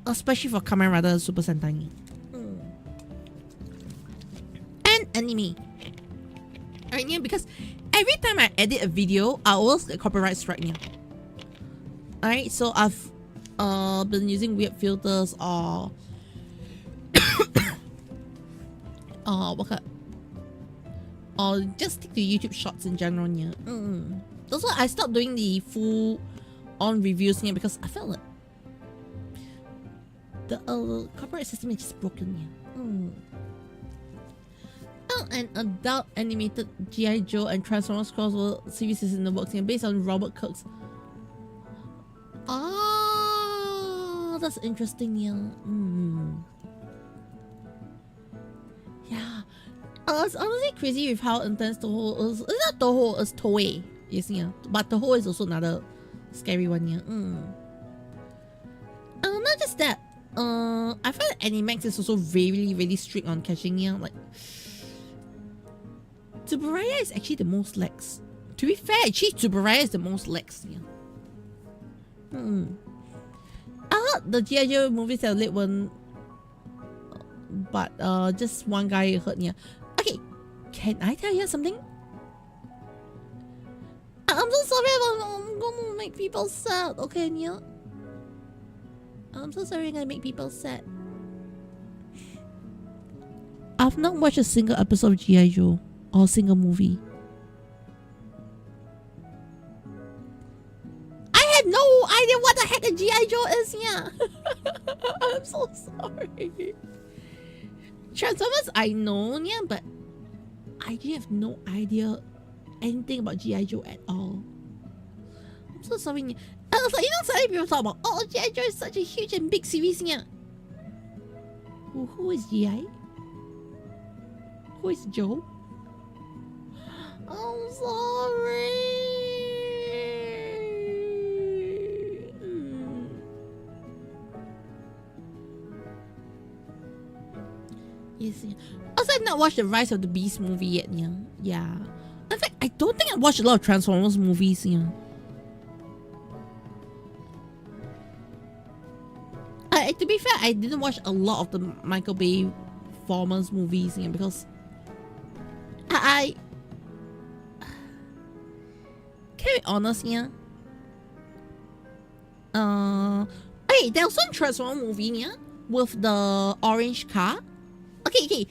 especially for Kamen Rider Super Sentai. And anime. Alright, yeah, because every time I edit a video, I always get copyright strike. Alright, so I've been using weird filters or or just stick to YouTube Shorts in general. Also, I stopped doing the full on reviews here because I felt like the copyright system is just broken. Oh, an adult animated G.I. Joe and Transformers crossover series is in the works here, based on Robert Kirk's. Oh, that's interesting. Yeah. It's honestly crazy with how intense Toho is. It's not Toho, it's Toei. Yes, yeah. But Toho is also another scary one. Not just that. I find that Animax is also really, really strict on catching. Like, Tsuburaya is actually the most lax. To be fair, actually Tsuburaya is the most lax. I heard the G.I. Joe movies are late one, but just one guy hurt me. Okay, can I tell you something? I'm so sorry I'm gonna make people sad. Okay, Nia? I'm so sorry I'm gonna make people sad. I've not watched a single episode of G.I. Joe or a single movie. I had no idea what the heck a G.I. Joe is. I'm so sorry. Transformers I know, but I have no idea anything about G.I. Joe at all. I'm so sorry. And I was like, suddenly people talk about, oh, G.I. Joe is such a huge and big series. Who is G.I.? Who is Joe? I'm sorry. Yes. Also, I've not watched the Rise of the Beast movie yet. Yeah. In fact, I don't think I watched a lot of Transformers movies. To be fair, I didn't watch a lot of the Michael Bay Formers movies because I can be honest hey, there's one Transformer movie with the orange car. Okay.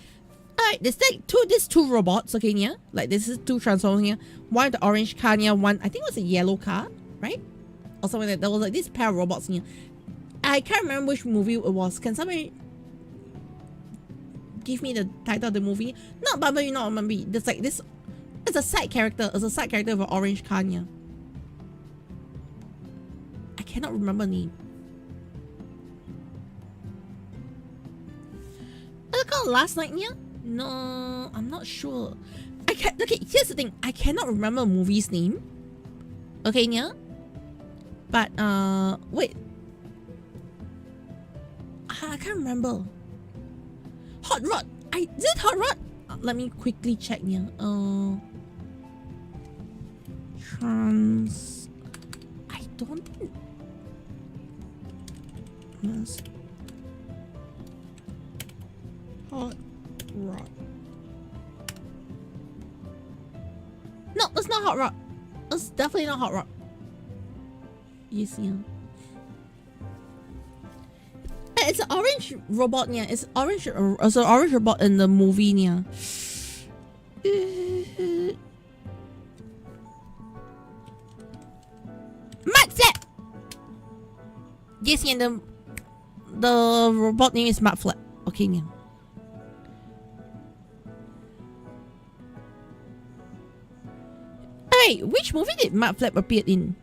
Alright, there's like two robots, okay, like this is two Transformers here. One the orange car, one I think it was a yellow car, right? Or something like that. There was like this pair of robots here. I can't remember which movie it was. Can somebody give me the title of the movie? Not Bumblebee. There's like this. It's a side character. It's a side character of an orange car. I cannot remember the name. I looked out last night. No, I'm not sure. Okay, here's the thing. I cannot remember a movie's name. Okay, but wait. I can't remember. Hot Rod. Is it Hot Rod? Let me quickly check. I don't think. Yes. Hot Rod. No, it's not Hot Rod. It's definitely not Hot Rod. Yes, It's an orange robot. It's orange. It's an orange robot in the movie. Mudflap. Yes, the robot name is Mudflap. Okay, Hey, which movie did Mudflap appear in?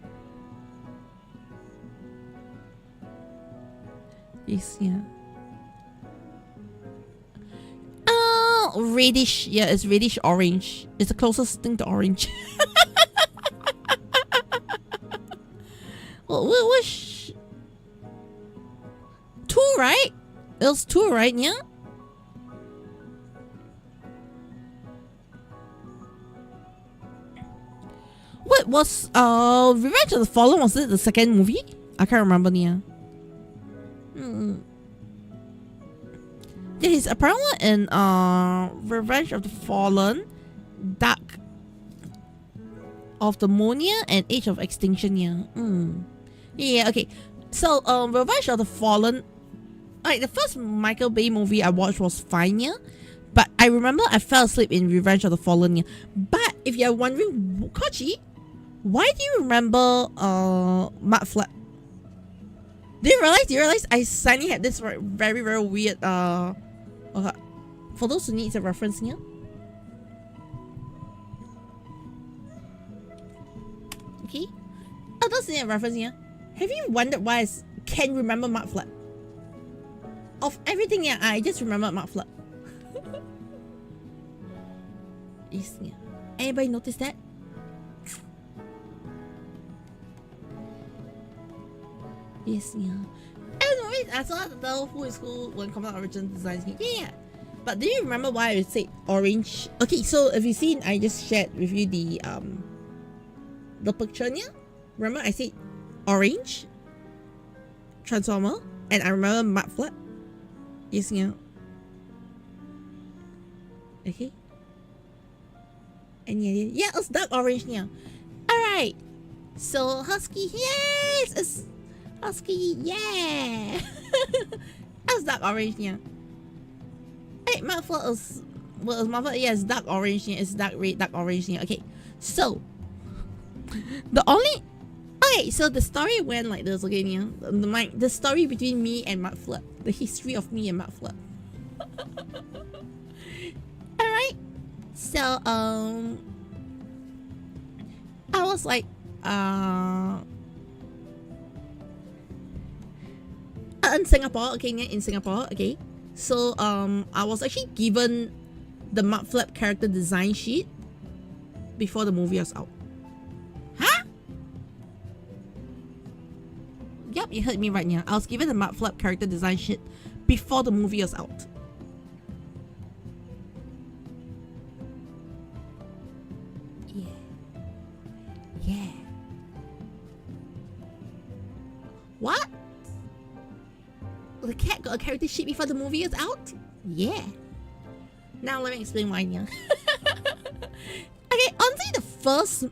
Yes, reddish. Yeah, it's reddish orange. It's the closest thing to orange. Which two, right? It was two, right? What was Revenge of the Fallen? Was it the second movie? I can't remember now. There is apparently in Revenge of the Fallen, Dark of the Monia and Age of Extinction. Yeah. Okay. So Revenge of the Fallen, like the first Michael Bay movie I watched was fine. Yeah. But I remember I fell asleep in Revenge of the Fallen. Yeah. But if you're wondering, Kochi, why do you remember Mud Flap? Do you realize I suddenly had this very weird okay. For those who need a reference here. Okay. Oh, those who need a reference here. Have you wondered why I can remember Mud Flap? Of everything, yeah, I just remember Mud Flap. Yes, yeah. Anybody notice that? Yes, yeah. Anyways, I saw the who is cool when coming out original designs. Yeah. But do you remember why I said orange? Okay, so if you seen, I just shared with you the picture here. Remember I said orange transformer, and I remember Mud Flap. Yes, yeah. Okay. And yeah, it's dark orange now. Alright. So Husky, yes, it's Husky, yeah. That's dark orange now. Hey, Mud Flap is it's dark orange now. It's dark red, dark orange now. Okay. So so the story went like this, okay, yeah. The story between me and Mud Flap. The history of me and Mud Flap. Alright. So I was like in Singapore, okay, in Singapore, okay. So I was actually given the Mud Flap character design sheet before the movie was out. Huh? Yep, you heard me right now. I was given the Mud Flap character design sheet before the movie was out. Yeah. What? The cat got a character sheet before the movie is out? Yeah. Now let me explain why now. Okay, honestly, the first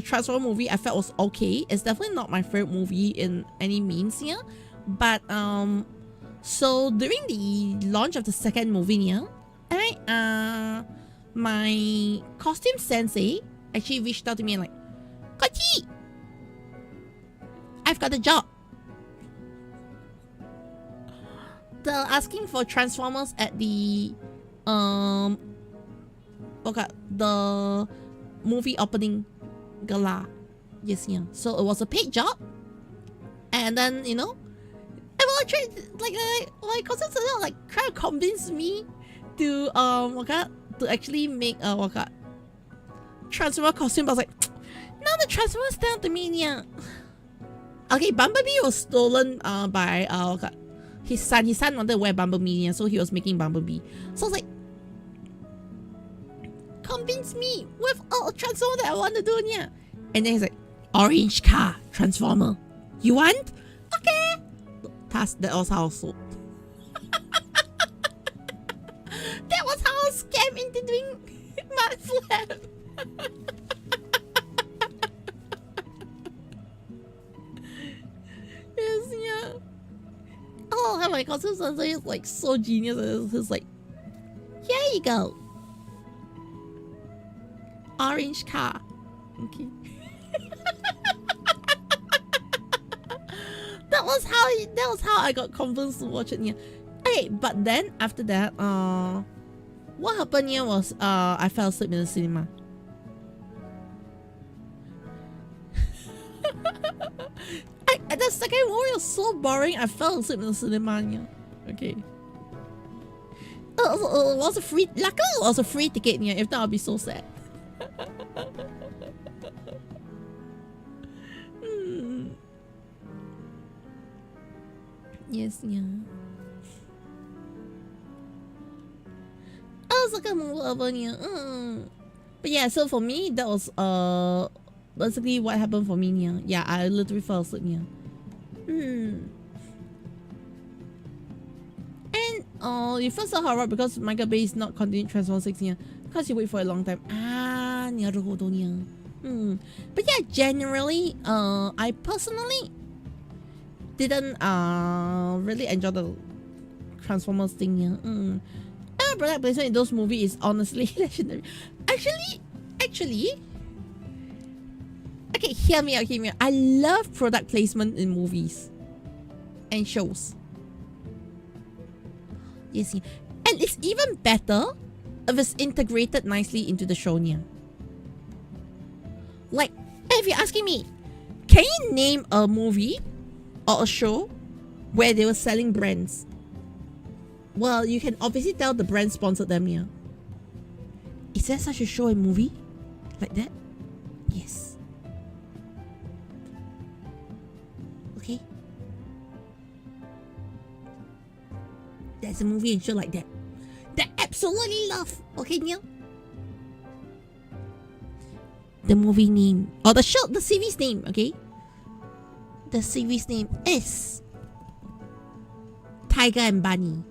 Transformers movie I felt was okay. It's definitely not my favorite movie in any means here. But so during the launch of the second movie here, my costume sensei actually reached out to me and like, Kochi, I've got a job. They're asking for Transformers at the the movie opening gala. Yes, yeah. So it was a paid job, and then I tried like try to convince me to to actually make a Transformer costume. But I was like, no, the Transformer stand to me, yeah. Okay, Bumblebee was stolen by his son. His son wanted to wear Bumblebee, so he was making Bumblebee. So I was like, convince me with a Transformer that I want to do, yeah. And then he's like, orange car Transformer. You want? Okay. That was how I sold. That was how I scammed into doing Mud Flap. Yes, yeah. Oh my god, so Sensei is like so genius. He's like, here you go. Orange car. Okay. That was how I got convinced to watch it. Yeah. Okay, but then after that, what happened here was I fell asleep in the cinema. The second movie was so boring. I fell asleep in the cinema. Yeah. Okay. It was a free. Luckily, it was a free ticket. Yeah. If not, I'll be so sad. Yes, yeah. I was like a movie. Yeah. But yeah, so for me, that was basically what happened for me here. Yeah, I literally fell asleep here. And you first saw her because Michael Bay is not continuing Transformers 6 here because you wait for a long time. But yeah, generally, I personally didn't really enjoy the Transformers thing here. Product placement in those movies is honestly legendary. Actually, okay, hear me out. I love product placement in movies and shows. Yes, and it's even better if it's integrated nicely into the show here. Like, if you're asking me, can you name a movie or a show where they were selling brands? Well, you can obviously tell the brand sponsored them here. Is there such a show and movie like that? Yes. Okay. There's a movie and show like that I absolutely love. Okay, Neil? The movie name or the show, the series name, okay? The series name is Tiger and Bunny.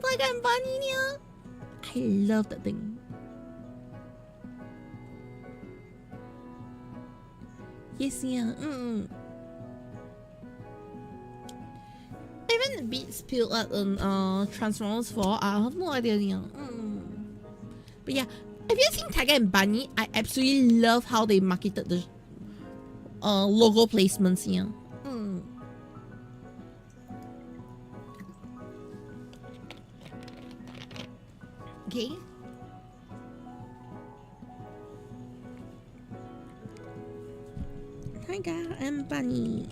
Tiger and Bunny here. I love that thing. Yes, yeah. Even the beats spilled out on Transformers 4, I have no idea. Yeah. But yeah, have you seen Tiger and Bunny? I absolutely love how they marketed the logo placements here. Okay. Tiger and Bunny.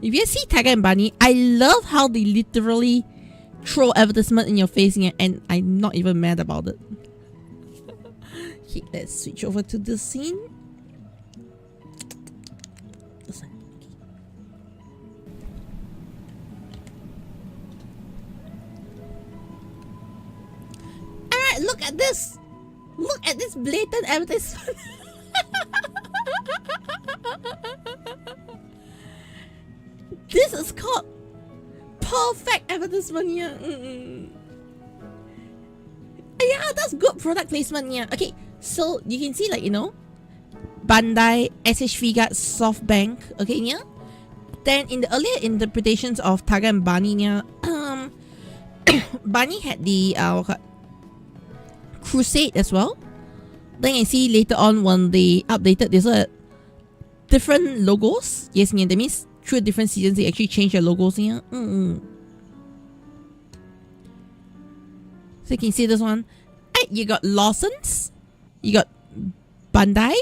If you see Tiger and Bunny, I love how they literally throw advertisement in your face here, and I'm not even mad about it. Okay, let's switch over to the scene. This one. Okay. Alright, look at this. Look at this blatant advertisement. This is called perfect advertisement here. Yeah, that's good product placement here. Okay, so you can see, like, you know, Bandai, SH Guard, SoftBank. Okay, yeah. Then in the earlier interpretations of Tiger and Bunny, yeah, Bunny had the Crusade as well. Then I see later on when they updated, there's a different logos. Yes, yeah, that means through different seasons they actually change their logos here. So you can see this one. You got Lawson's, you got Bandai.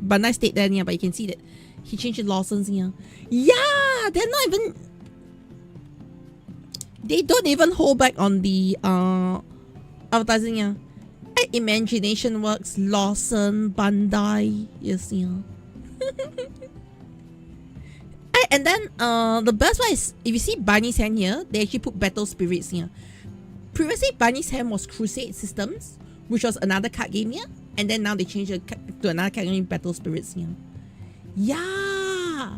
Bandai stayed there, yeah, but you can see that he changed the Lawson's here. Yeah, they're not even. They don't even hold back on the advertising here. Imagination Works, Lawson, Bandai. Yes, yeah. And then the best one is, if you see Bunny's hand here, they actually put Battle Spirits here. Previously, Bunny's hand was Crusade Systems, which was another card game here, and then now they changed it to another card game, Battle Spirits here. Yeah.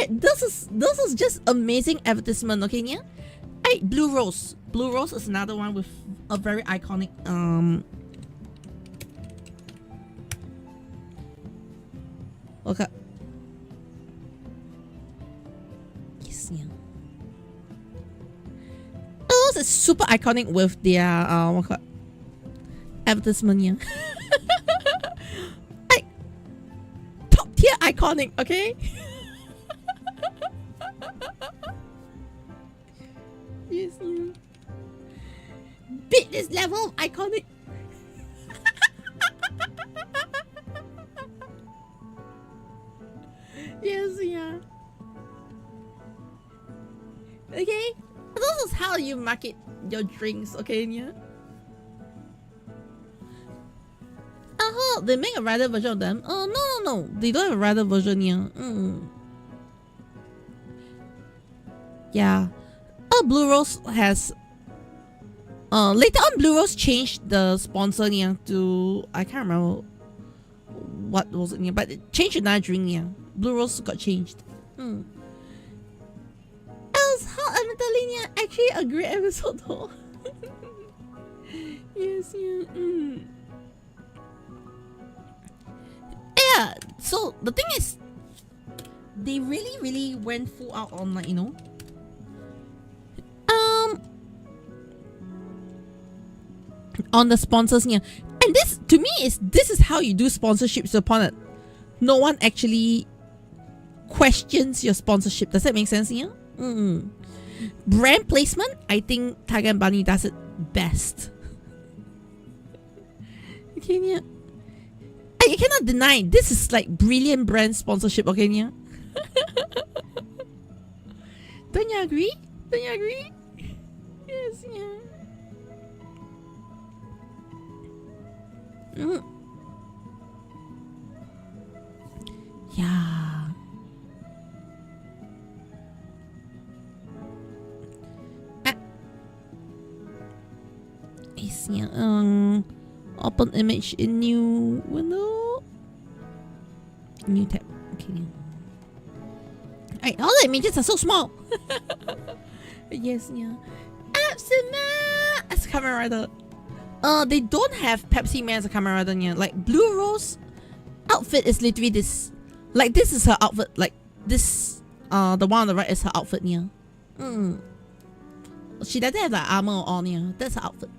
This is just amazing advertisement. Okay, yeah. Blue Rose. Blue Rose is another one with a very iconic okay. Yes, yeah. Those is super iconic with their advertisement, yeah. Top tier iconic, okay? Yes, yeah. Beat this level of iconic. Yes, yeah. Okay, this is how you market your drinks, okay, yeah. Oh, they make a rider version of them. Oh, no. They don't have a rider version here. Yeah. Oh, Blue Rose has... later on, Blue Rose changed the sponsor here to... I can't remember what was it here, but it changed another drink here. Blue Rose got changed. Else, Hot and Metallinia, actually a great episode though. Yes, yeah. Yeah, so the thing is, they really went full out on, like, you know, on the sponsors here. And this, to me, this is how you do sponsorships upon it. No one actually questions your sponsorship. Does that make sense here? Brand placement, I think Tiger and Bunny does it best. Okay, yeah. You cannot deny this is like brilliant brand sponsorship, okay, yeah? Don't you agree? Don't you agree? Yes, yeah. Yeah. Yes, yeah. Open image in new window. New tab. Okay. Alright, all the images are so small. Yes, yeah. Epsima as a camera rider. They don't have Pepsi Man as a camera rider here. Like Blue Rose outfit is literally this. Like this is her outfit. Like this. The one on the right is her outfit here. She doesn't have like armor on here. That's her outfit.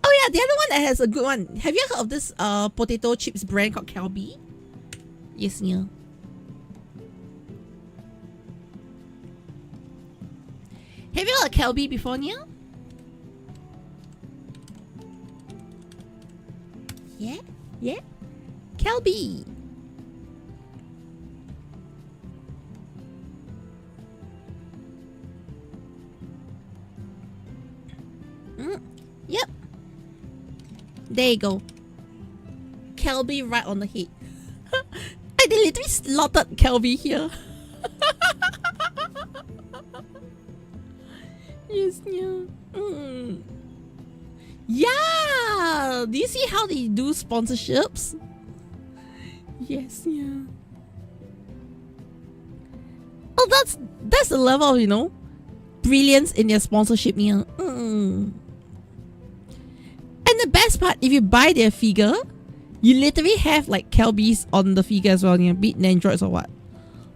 Oh yeah, the other one that has a good one. Have you heard of this potato chips brand called Calbee? Yes, yeah. Have you heard of Calbee before, Nia? Yeah, yeah. Calbee. Yep. There you go. Calbee right on the head. I literally slaughtered Calbee here. Yes, yeah. Yeah. Do you see how they do sponsorships? Yes, yeah. Oh, that's the level of, you know, brilliance in their sponsorship here. And the best part, if you buy their figure, you literally have like Calbees on the figure as well, you know, be it Nandroids or what.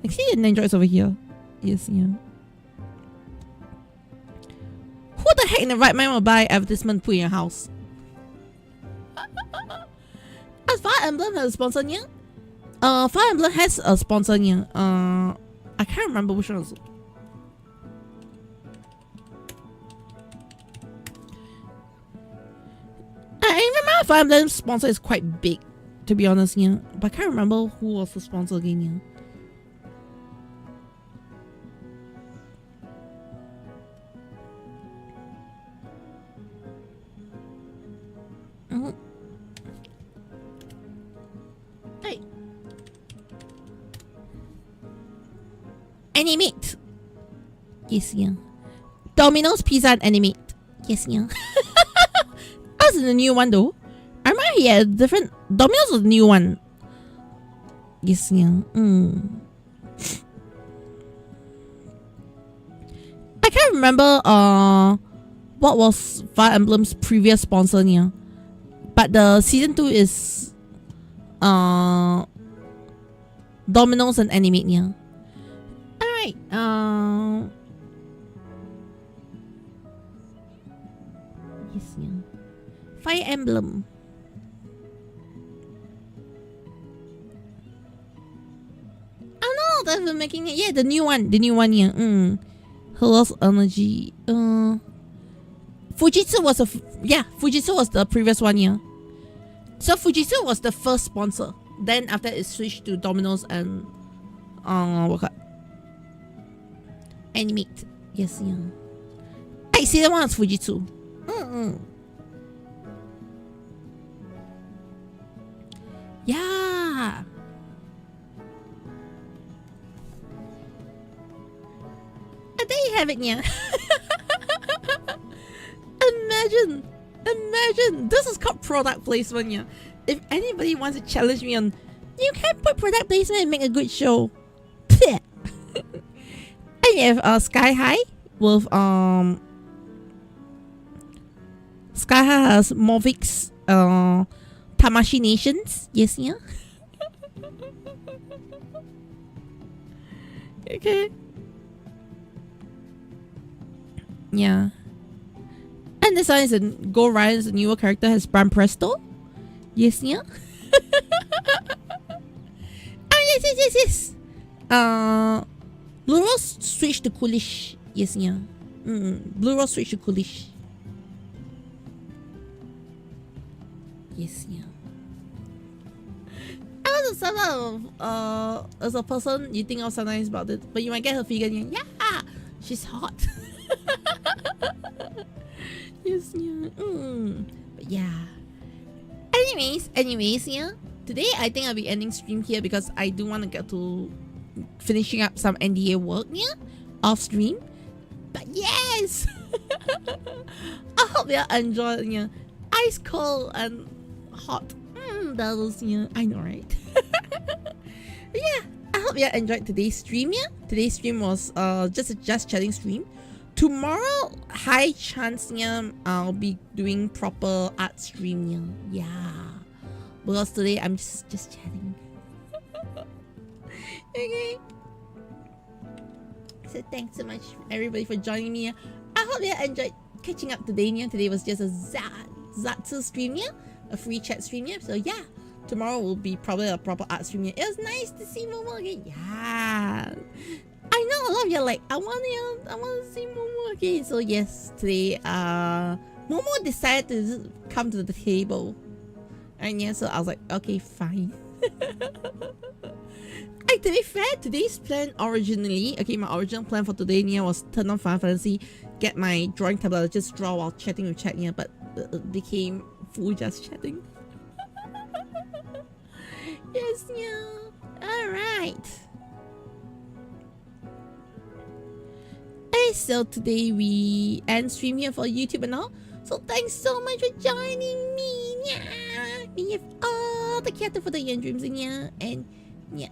Like, see the Nandroids over here? Yes, yeah. Who the heck in the right mind will buy advertisement put in your house? As Fire Emblem has a sponsor here? Fire Emblem has a sponsor here. I can't remember which one was. I remember Fire Emblem's sponsor is quite big, to be honest, yeah. But I can't remember who was the sponsor again, yeah. Hey. Animate. Yes, yeah. Domino's Pizza and Animate. Yes, yeah. That's the new one though. I remember he had different. Domino's was the new one. Yes, yeah. I can't remember what was Fire Emblem's previous sponsor here. But the season 2 is Domino's and Animate here. Alright. Yes, yeah. Fire Emblem. Oh no, they've been making it. Yeah, the new one. The new one here. Hello's Energy. Fujitsu was Fujitsu was the previous one here. So Fujitsu was the first sponsor. Then after it switched to Domino's and what? Animate. Yes, yeah. I see the one is Fujitsu. Yeah. And there you have it, yeah. Imagine. This is called product placement, yeah. If anybody wants to challenge me on, you can put product placement and make a good show. And you have Sky High with Sky High has Movix Tamashi Nations. Yes, yeah. Okay. Yeah. And this one is a Go Ryan's a newer character, has Bram Presto. Yes, yeah. Yes. Blue Rose switch to Coolish. Yes, yeah. Blue Rose switch to Coolish. Yes, yeah. I was as a person, you think of sometimes about it, but you might get her figure and yeah, she's hot. Yes, yeah. But yeah. Anyways, yeah. Today I think I'll be ending stream here because I do want to get to finishing up some NDA work, yeah, off stream. But yes, I hope you enjoyed, yeah. Ice cold and hot. That was, yeah, I know, right? Yeah, I hope you enjoyed today's stream, yeah. Today's stream was just a just chatting stream. Tomorrow, high chance, yeah, I'll be doing proper art stream, yeah. Because today I'm just chatting. Okay. So thanks so much everybody for joining me. I hope you enjoyed catching up today. Yeah. Today was just a Zatsu stream, yeah, a free chat stream, yeah. So yeah, tomorrow will be probably a proper art stream. Yeah. It was nice to see Momo again. Yeah. I know a lot of you are like, I want to see Momo again. So yes, today Momo decided to come to the table. And yeah, so I was like, okay, fine. To be fair, today's plan originally, okay, my original plan for today, yeah, was turn on Final Fantasy, get my drawing tablet, just draw while chatting with chat, yeah, but it became full just chatting. Yes, yeah. Alright. Okay, so today we end stream here for YouTube and all. So thanks so much for joining me. Yeah. We have all the character for the end dreams, yeah. And yeah.